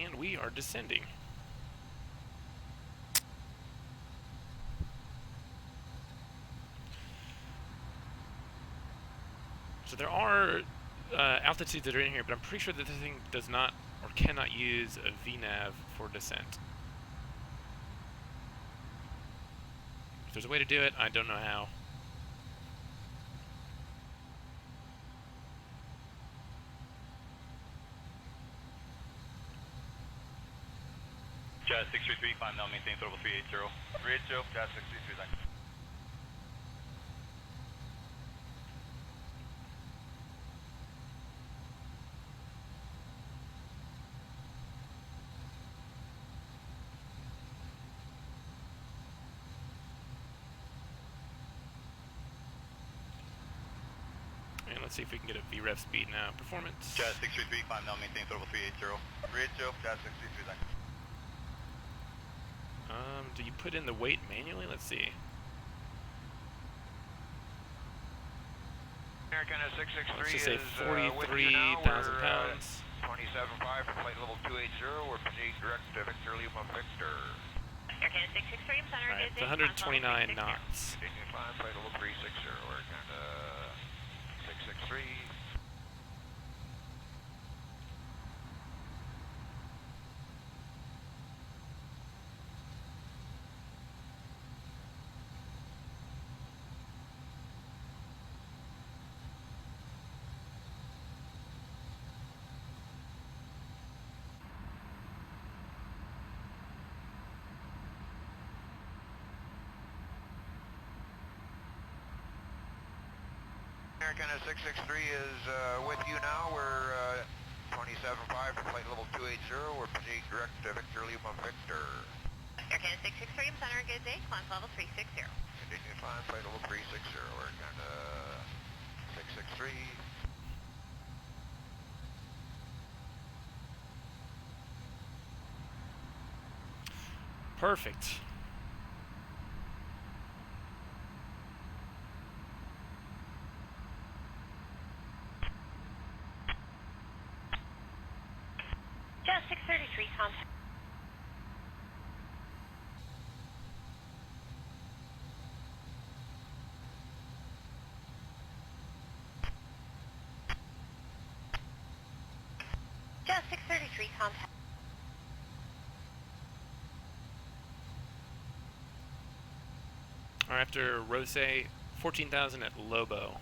And we are descending. So there are altitudes that are in here, but I'm pretty sure that this thing does not or cannot use a VNAV for descent. If there's a way to do it, I don't know how. Jazz 633, climb now, maintain total 380. 380, Jazz 633, thanks. And let's see if we can get a VREF speed now. Performance. Jazz 633, climb now, maintain total 380. 380, Jazz 633, thanks. Do you put in the weight manually? Let's see. American Let's 663 just say is 43,000 pounds. 27.5 for flight level 280. We're proceeding direct to Victor Lima Victor. American 663, I'm center. Alright, it's 129 knots. Continuing climb, flight level 360. We're going to 663. American 663 is with you now. We're 27.5 for flight level 280. We're proceeding direct to Victor Lima Victor. American 663, I'm center. Good day. Climb level 360. Continue climb, flight level 360. We're going to 663. Perfect. Just 633, contact. Just 633, contact. Alright, after Rose, 14,000 at Lobo.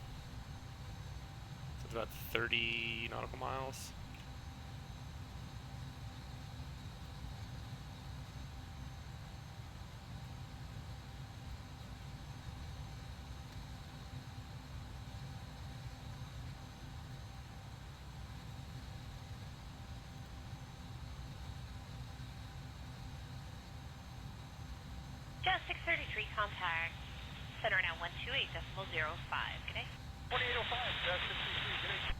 So it's about 30 nautical miles. Just 633, contact. Center now 128.05. Good day. 2805, Jazz 633, good day.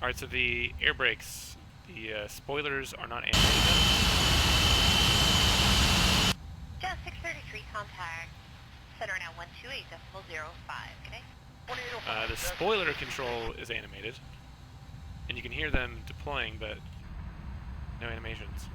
Alright, so the air brakes, the spoilers are not animated. Just 633, contact. Center now 128.05. Good day. The spoiler control is animated, and you can hear them deploying, but no animations.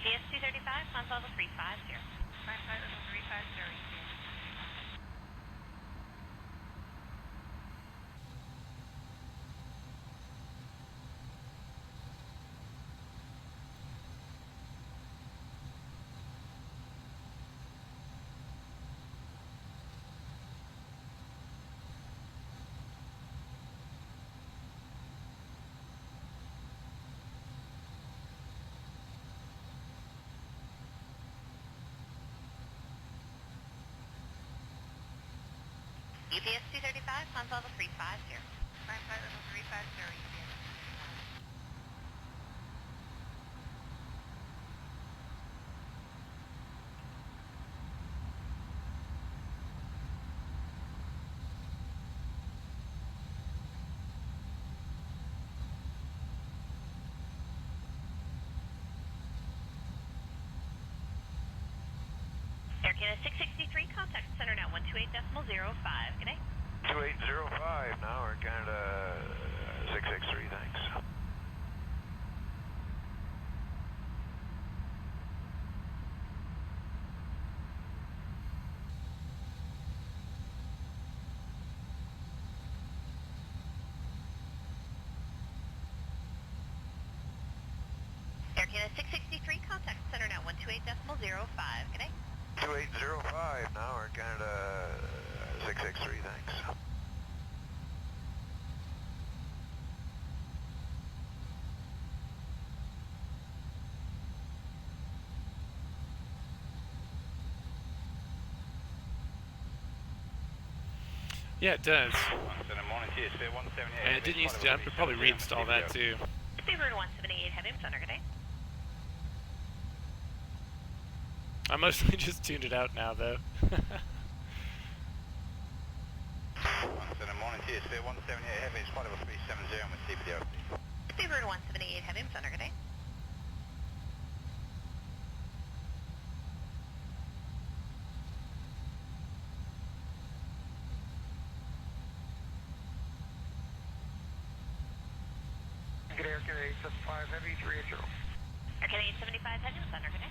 UPS 235, climb level 350. Climb flight level 350, ETA. UPS 235, climb level 350. Climb flight level 350, UPS. Air Canada 663, contact center now 128.05. Good day. 2805 now, Air Canada 663, thanks. Air Canada 663, contact center now 128.05. Good day. 2805 now, Air Canada 663, thanks. Yeah, it does. And it didn't used to. I could probably reinstall that too. Favorite 178, heavy center, good day. I mostly just tuned it out now, though. Favorite 178, heavy center, good day. Good Air Canada 875 Heavy 380. Air Canada 875, heavy center, good day.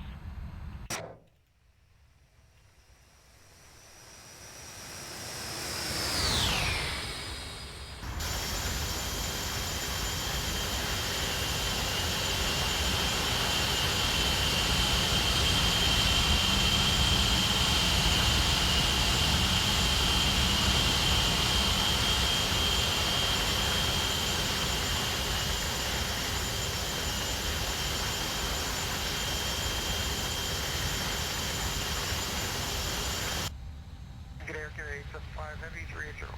Good Air Canada 875 Heavy 380.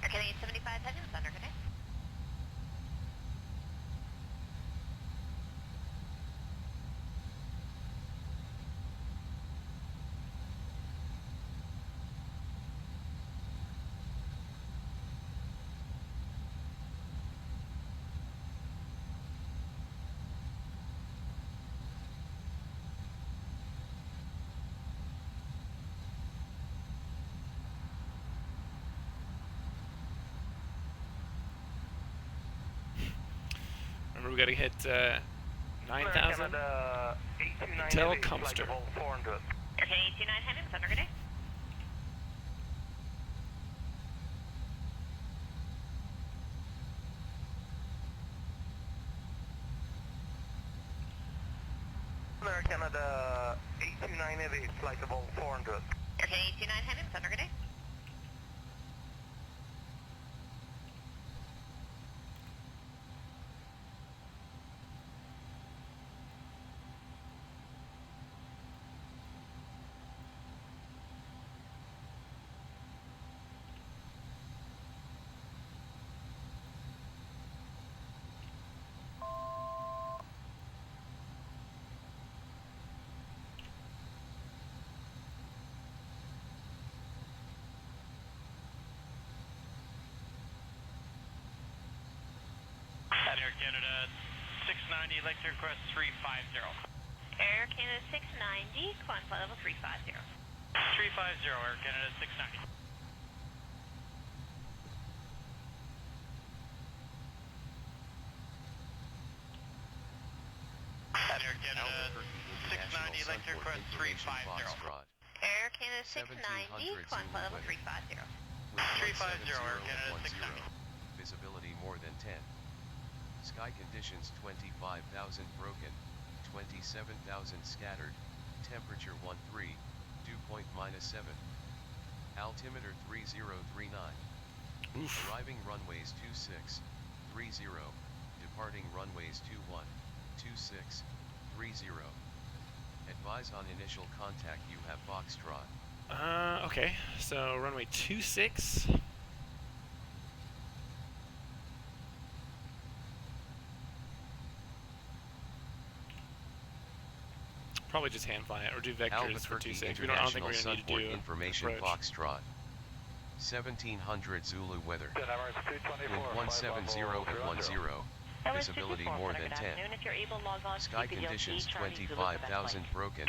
Air Canada 875, heavy center, good day. Remember, we gotta hit 9,000. Tell Comster. Air Canada 829, heavy center, good day. Air Canada 829 Heavy, flight level 400. Air Canada 829, heavy center, good day. Air Canada 690, like to request 350. Air Canada 690, climb flight level 350. 350, Air Canada 690. Air Canada 690, left your crest 350. Air Canada 690, climb flight level 350. 350, Air Canada 690. Visibility more than 10. Sky conditions 25,000 broken, 27,000 scattered, temperature 13, dew point -7. Altimeter 3039. Oof. Arriving runways 26, 30, departing runways 21, 26, 30. Advise on initial contact, you have Foxtrot. Okay, so runway 26. Probably just hand fly it or do vectors for 26. I don't think we're going to need to do information approach. Foxtrot. 1700 Zulu weather. Wind 170 at 10. Visibility more than 10. Sky conditions 25,000 broken,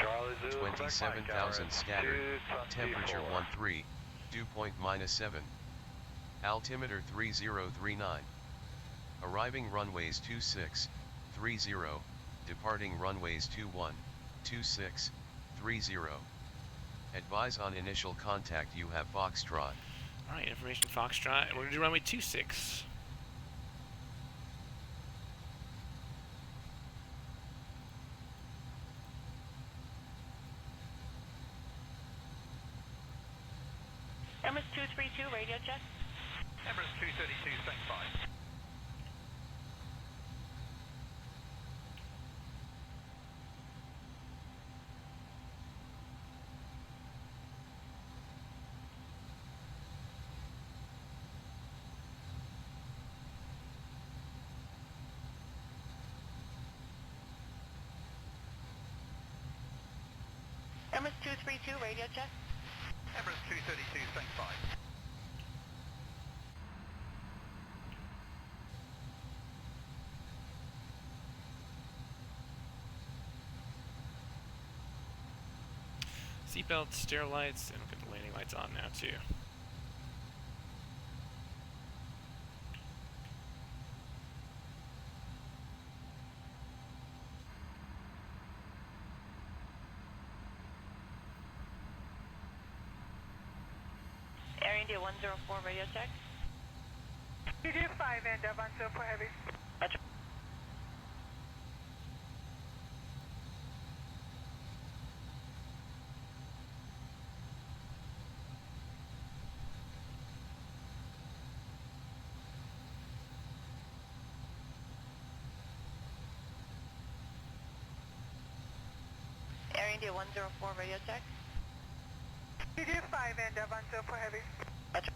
27,000 scattered, temperature 13, dew point -7. Altimeter 3039. Arriving runways 26, 30, departing runways 21, 26, 30. Advise on initial contact, you have Foxtrot. Alright, information Foxtrot. We're going to do runway 26. Emirates 232, radio check. Emirates 232, stand by. Emirates 232, radio check. Emirates 232, stand by. Seatbelts, stair lights, and we'll get the landing lights on now too. Air India 104, radio check. India 5 and 104 heavy. Roger. Air India 104, radio check. India 5 and 104 heavy. Roger.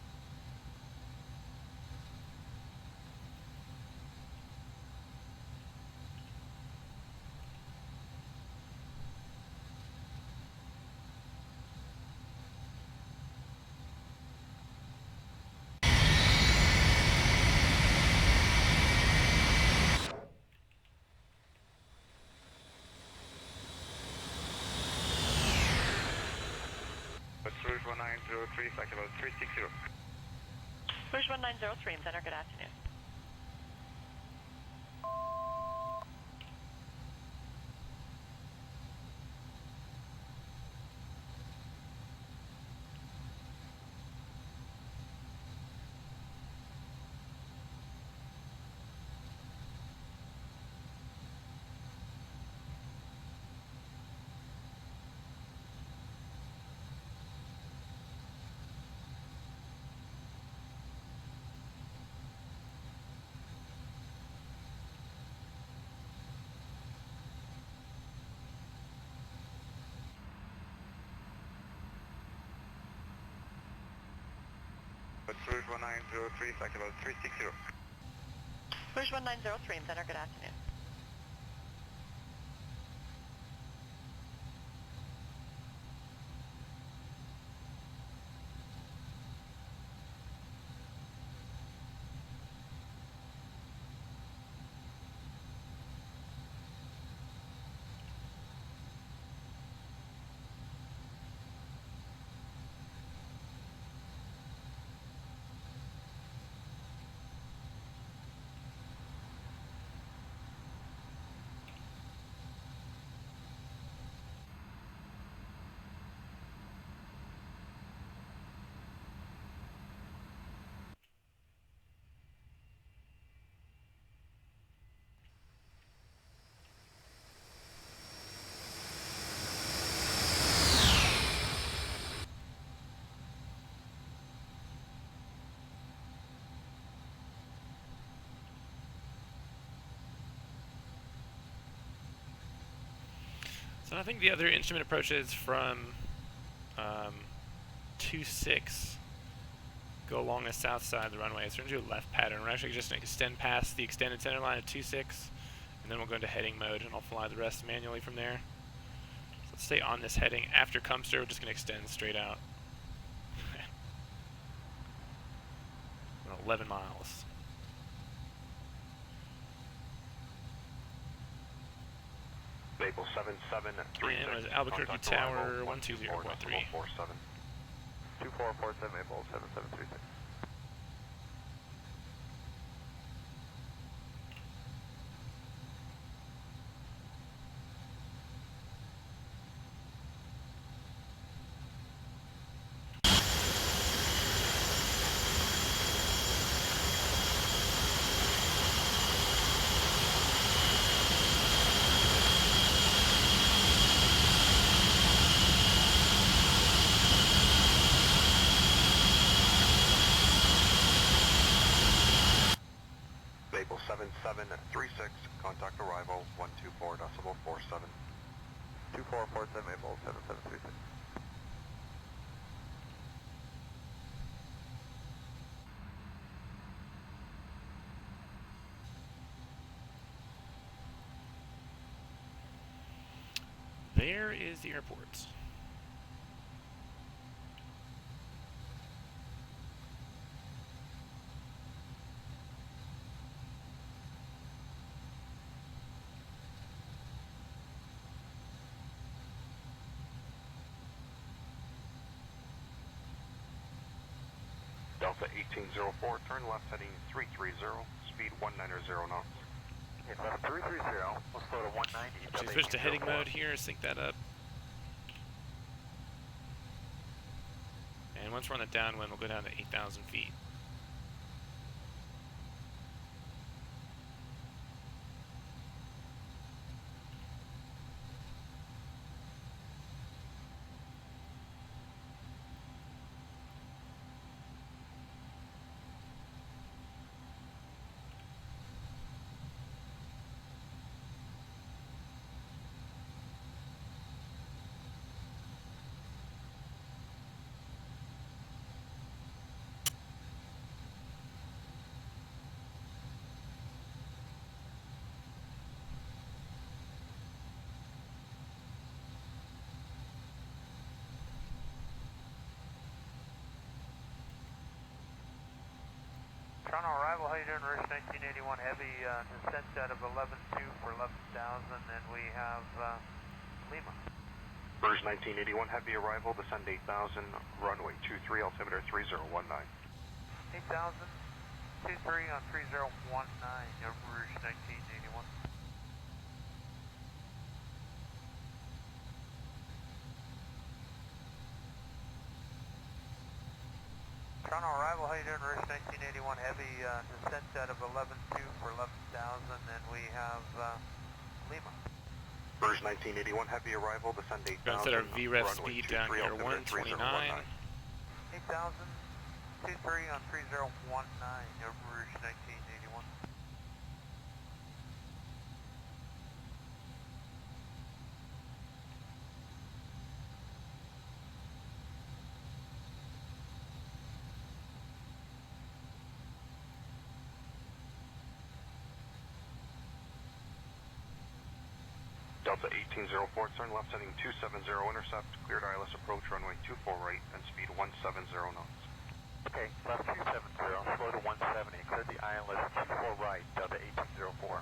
Rouge 1903, flight level 360. Rouge 1903, center, good afternoon. Rouge 1903, flight level 360. Rouge 1903, center, good afternoon. So I think the other instrument approaches from 26 go along the south side of the runway. So we're going to do a left pattern. We're actually just going to extend past the extended center line of 26, and then we'll go into heading mode, and I'll fly the rest manually from there. So let's stay on this heading. After Cumster, we're just going to extend straight out. 11 miles. Maple 7736. And it was Albuquerque Tower 120.3. 2447 Maple 7736. Maple 7736, contact arrival 124.47. 2447 Maple 7736. There is the airport. Delta 1804, turn left heading 330, speed 190 knots. Okay, left 330, we'll slow to 190. So switch to heading mode here, sync that up. And once we're on the downwind, we'll go down to 8,000 feet. Toronto arrival, how you doing? Rush 1981 Heavy, descent out of 11.2 for 11,000, and we have Lima. Rouge 1981 Heavy arrival, descend 8,000, runway 23, altimeter 3019. 8,000, 23 on 3019, Rouge 1981. Toronto arrival, how you doing? Rush 1981 Heavy, descent out of 11.2 for 11,000, and we have Lima. Rouge 1981 Heavy arrival, descend 8,000. Gonna set our VREF speed down here, 129. 8,000, 23 on 3019, Rouge 1981. Delta 1804, turn left heading 270, intercept, cleared ILS approach, runway 24 right, and speed 170 knots. Okay, left 270, slow to 170, cleared the ILS 24 right, Delta 1804.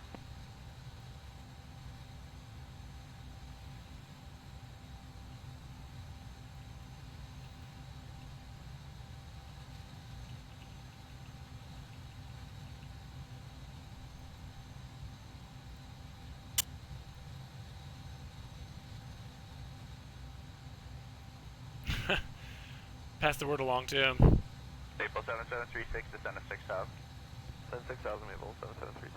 Pass the word along to him. Maple 7736, descend to 6,000. Descend 6,000, Maple 7736.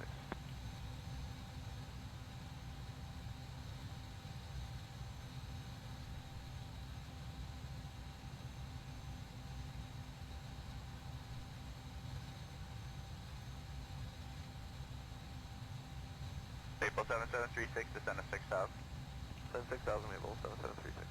Maple 7736, descend to 6,000. Send 6000 Maple 7736.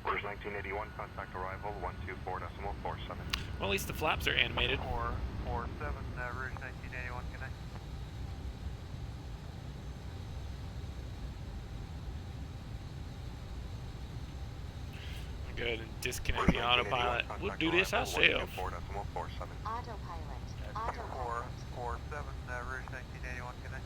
Orders 1981, contact arrival 124.47. Well, at least the flaps are animated. 447, Rouge 1981, connect. Go ahead and disconnect the autopilot. We'll do this ourselves. Autopilot. Autopilot. 447, Rouge 1981, connect.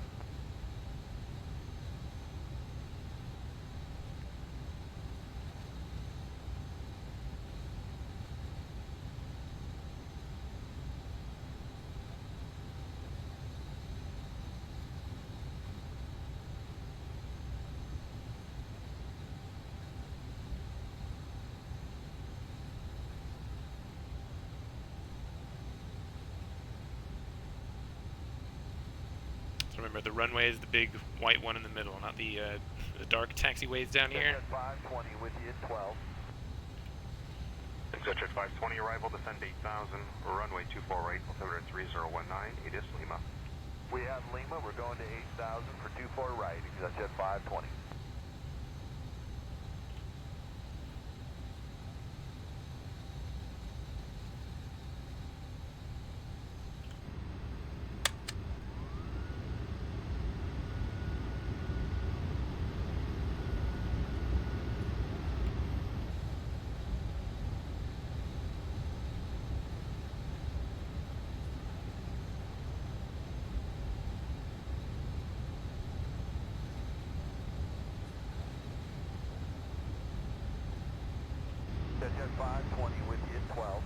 So remember, the runway is the big white one in the middle, not the dark taxiways down here. 520 with you at 12. Exeter 520, arrival descend 8000, runway 24 right, altimeter 3019, it is Lima. We have Lima, we're going to 8000 for 24 right, Exeter 520. Jet 520 with you at 12.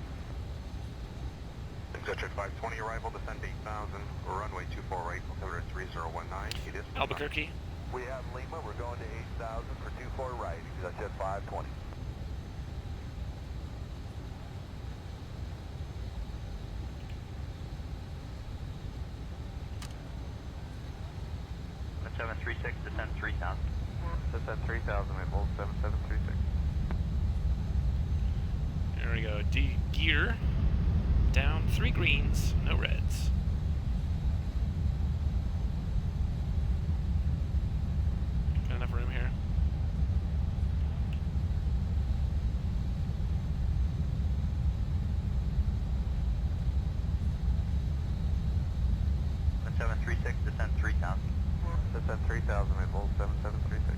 Exeter 520, arrival descend 8000, runway 24 right, altimeter 3019, it is Lima. Albuquerque. We have Lima, we're going to 8000 for 24 right, Exeter 520. At 736, descend 3000. Descend 3000, Maple 7736. There we go. Gear. Down 3 greens, no reds. Got enough room here. At 736, descend 3000. Descend 3000, Maple 7736.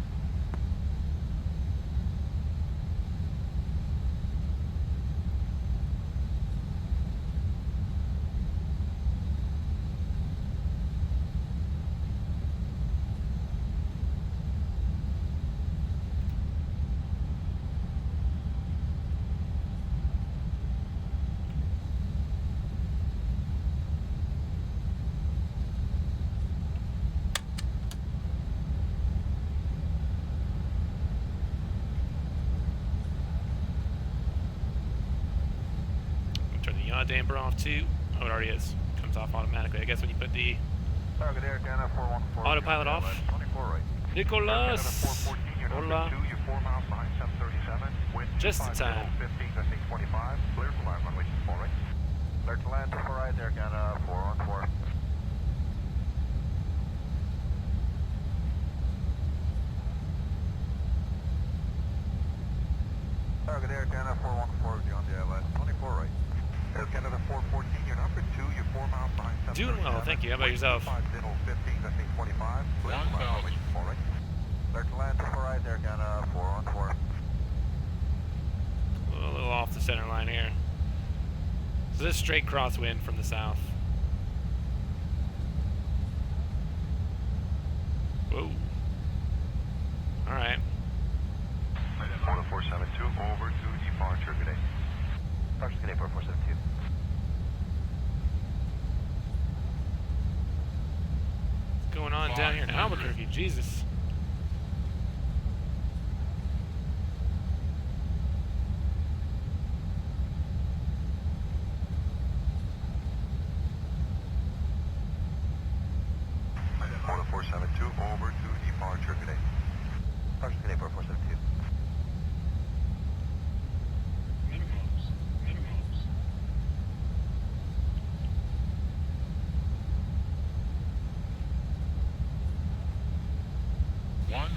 Turn the yaw damper off too. Oh, it already is. Comes off automatically. I guess when you put the Target Air Canada 414. autopilot off. 24 right. Nicolas! 414, you're Hola. 2, you're 4 miles behind 737. Wind Just in time. 15, gusting 25. Clear to land, runway 24 right. Clear to land 24 right, Air Canada 414. Target Air Canada 414, you're on the LS 24 right. Air Canada 414, you're number 2, you're 4 miles behind 737. Doing well, thank you. How about yourself? 5, 15, gusting 25. Clear to land, runway 24 right. Clear to land 24 right, Air Canada 414. A little off the center line here. So this is straight crosswind from the south. Whoa. Alright. 472, over to departure, good day. Departure, good day, 4472. What's going on down here in Albuquerque? Jesus. Order 472, over to departure, good day. Departure, good day, 4472.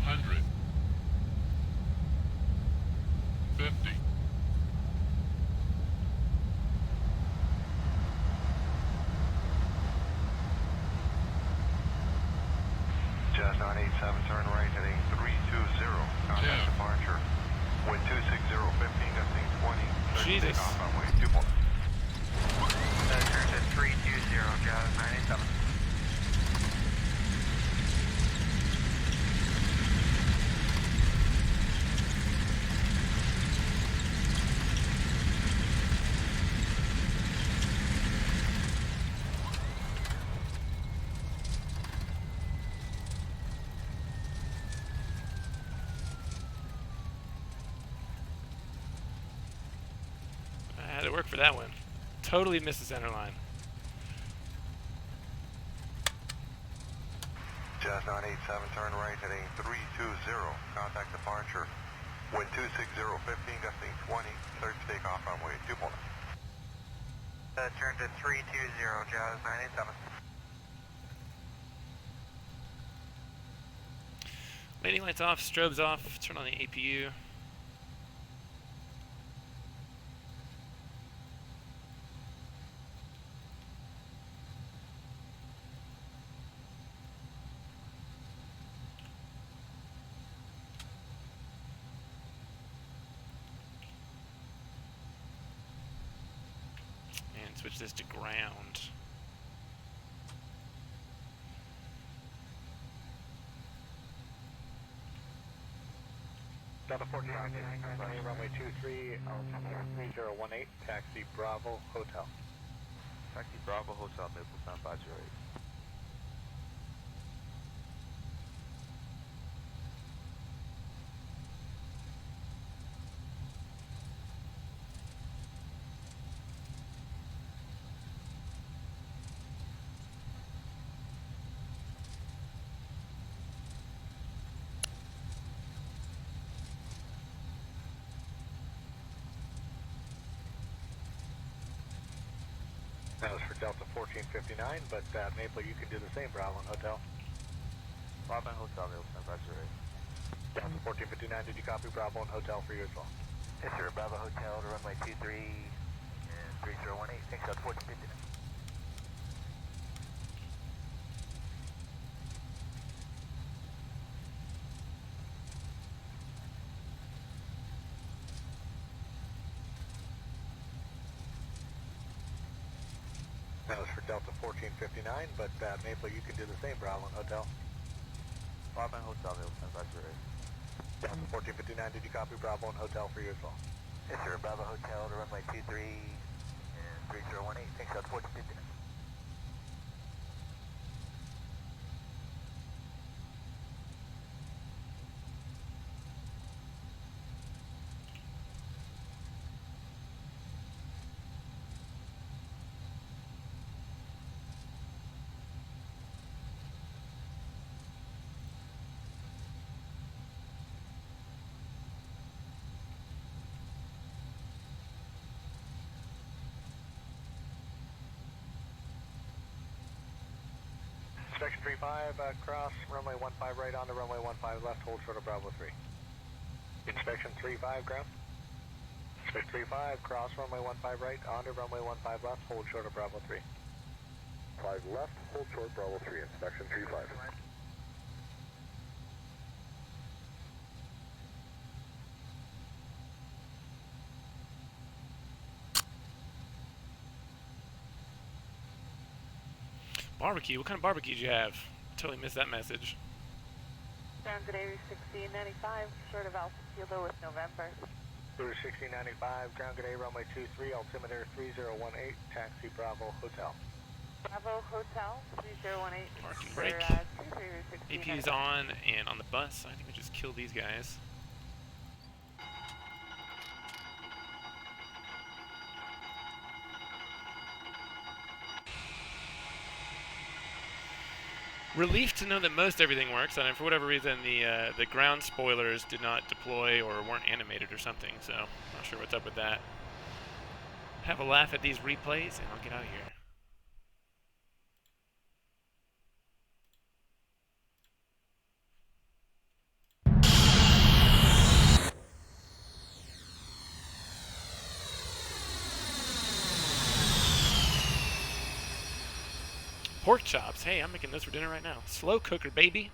100. 50. Jazz 987, turn right heading 320. Contact departure. Wind 260, 15, gusting 20. Jesus. Takeoff runway 2 point. Turn to 320, Jazz 987. I had to work for that one. Totally missed the center line. Jazz 987, turn right heading 320. Contact departure. Wind 260, 15, gusting 20. Cleared to takeoff runway 2 point. Turn to 320, Jazz 987. Landing lights off, strobes off, turn on the APU. And switch this to ground. Delta 14, runway 23, altimeter 3018, taxi Bravo Hotel. Taxi Bravo Hotel, Maple Sound 508. That was for Delta 1459, but Maple, you can do the same, Bravo and Hotel. Bravo and Hotel, Maple Sound 508. Delta 1459, did you copy Bravo and Hotel for you as well? Yes, sir. Bravo Hotel to runway 23 and 3018. Thanks, Delta 1459. That was for Delta 1459, but Maple, you can do the same, Bravo and Hotel. Bravo and Hotel, Maple Sound 508. Delta 1459, did you copy Bravo and Hotel for you as well? Yes, sir. Bravo Hotel to runway 23 and 3018. Thanks, Delta 1459. Inspection 35, cross runway 15 right onto runway 15 left, hold short of Bravo 3. Inspection 35, ground. Inspection 35, cross runway 15 right onto runway 15 left, hold short of Bravo 3. 5 left, hold short Bravo 3, inspection 35. Barbecue? What kind of barbecue do you have? Totally missed that message. Ground today, 1695, short of altitude with November. Route 1695, ground today, runway 23, altimeter 3018, taxi Bravo Hotel. Bravo Hotel, 3018. Parking for, brake. 23, APU's on, and on the bus, I think we just kill these guys. Relief to know that most everything works, and for whatever reason the ground spoilers did not deploy or weren't animated or something, so not sure what's up with that. Have a laugh at these replays, and I'll get out of here. Pork chops. Hey, I'm making those for dinner right now. Slow cooker, baby.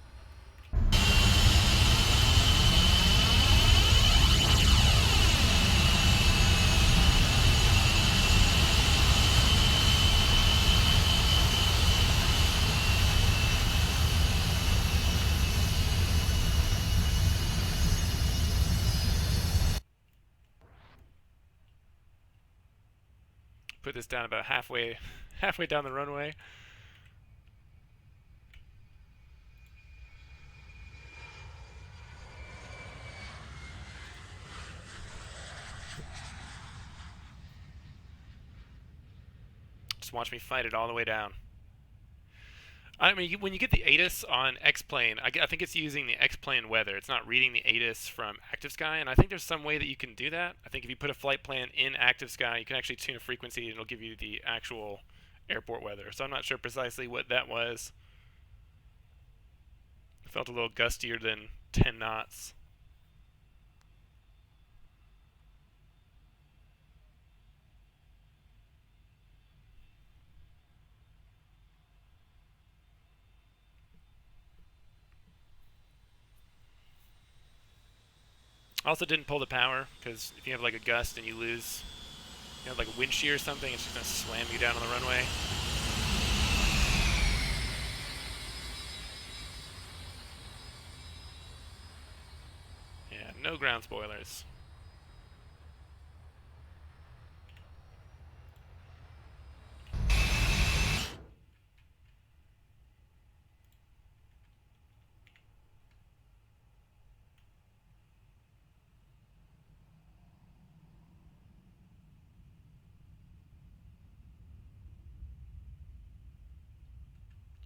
Put this down about halfway down the runway. Just watch me fight it all the way down. I mean, when you get the ATIS on X-Plane, I think it's using the X-Plane weather. It's not reading the ATIS from Active Sky, and I think there's some way that you can do that. I think if you put a flight plan in Active Sky, you can actually tune a frequency, and it'll give you the actual airport weather. So I'm not sure precisely what that was. It felt a little gustier than 10 knots. I also didn't pull the power, because if you have like a gust and you lose, you have like a wind shear or something, it's just going to slam you down on the runway. Yeah, no ground spoilers.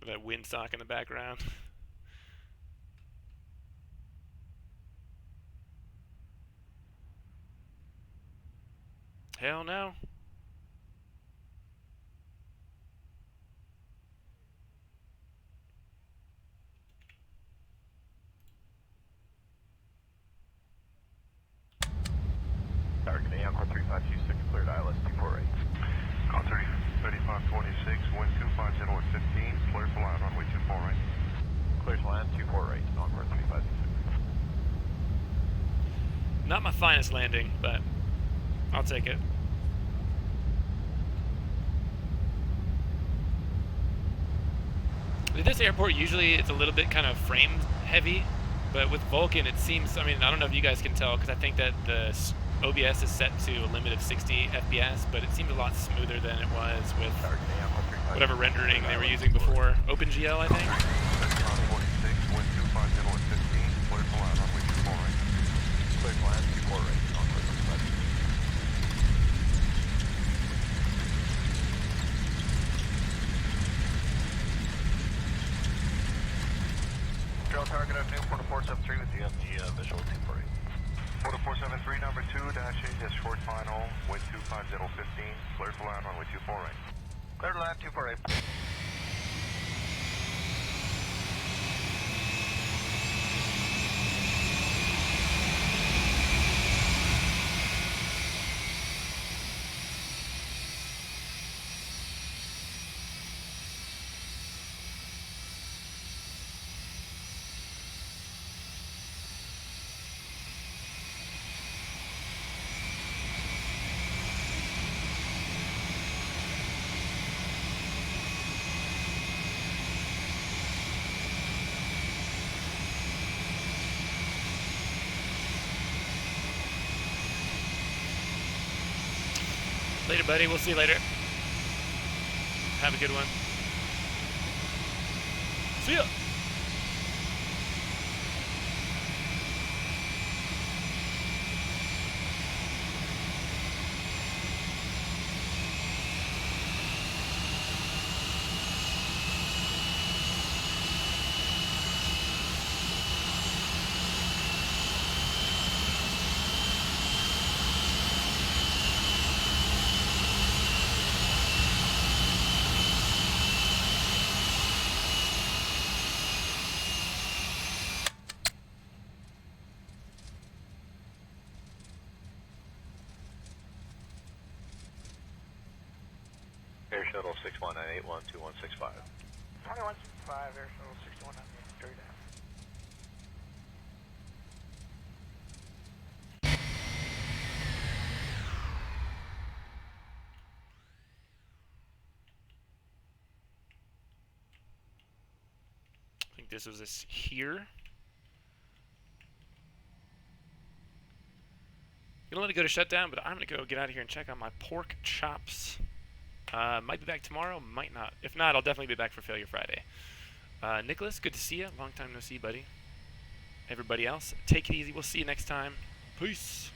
With that windsock in the background. Hell no. Target Anchor 3526, cleared ILS 248. Call 3526, wind 250 at 15, clear for line runway 24 right. Clear to land 248, Encore 3526. Not my finest landing, but I'll take it. This airport usually it's a little bit kind of frame heavy, but with Vulkan it seems, I mean, I don't know if you guys can tell because I think that the OBS is set to a limit of 60 FPS, but it seemed a lot smoother than it was with whatever rendering they were using before. OpenGL, I think. 46, wind 250 at 15, clear for line runway 24 right. Clear to land 248, Encore 3526. Trail target of Newport 473 with you on the visual 248. 473, number 2, dash 8, that's short final, wind 250 at 15, clear for line runway 24 right. Clear to land 248. Later, buddy. We'll see you later. Have a good one. See ya. Shuttle 61981 2165, Air Shuttle 6198, straight down. I think this was this here. Gonna let it go to shutdown, but I'm gonna go get out of here and check out my pork chops. Might be back tomorrow, might not. If not, I'll definitely be back for Failure Friday. Nicholas, good to see you. Long time no see, buddy. Everybody else, take it easy. We'll see you next time. Peace.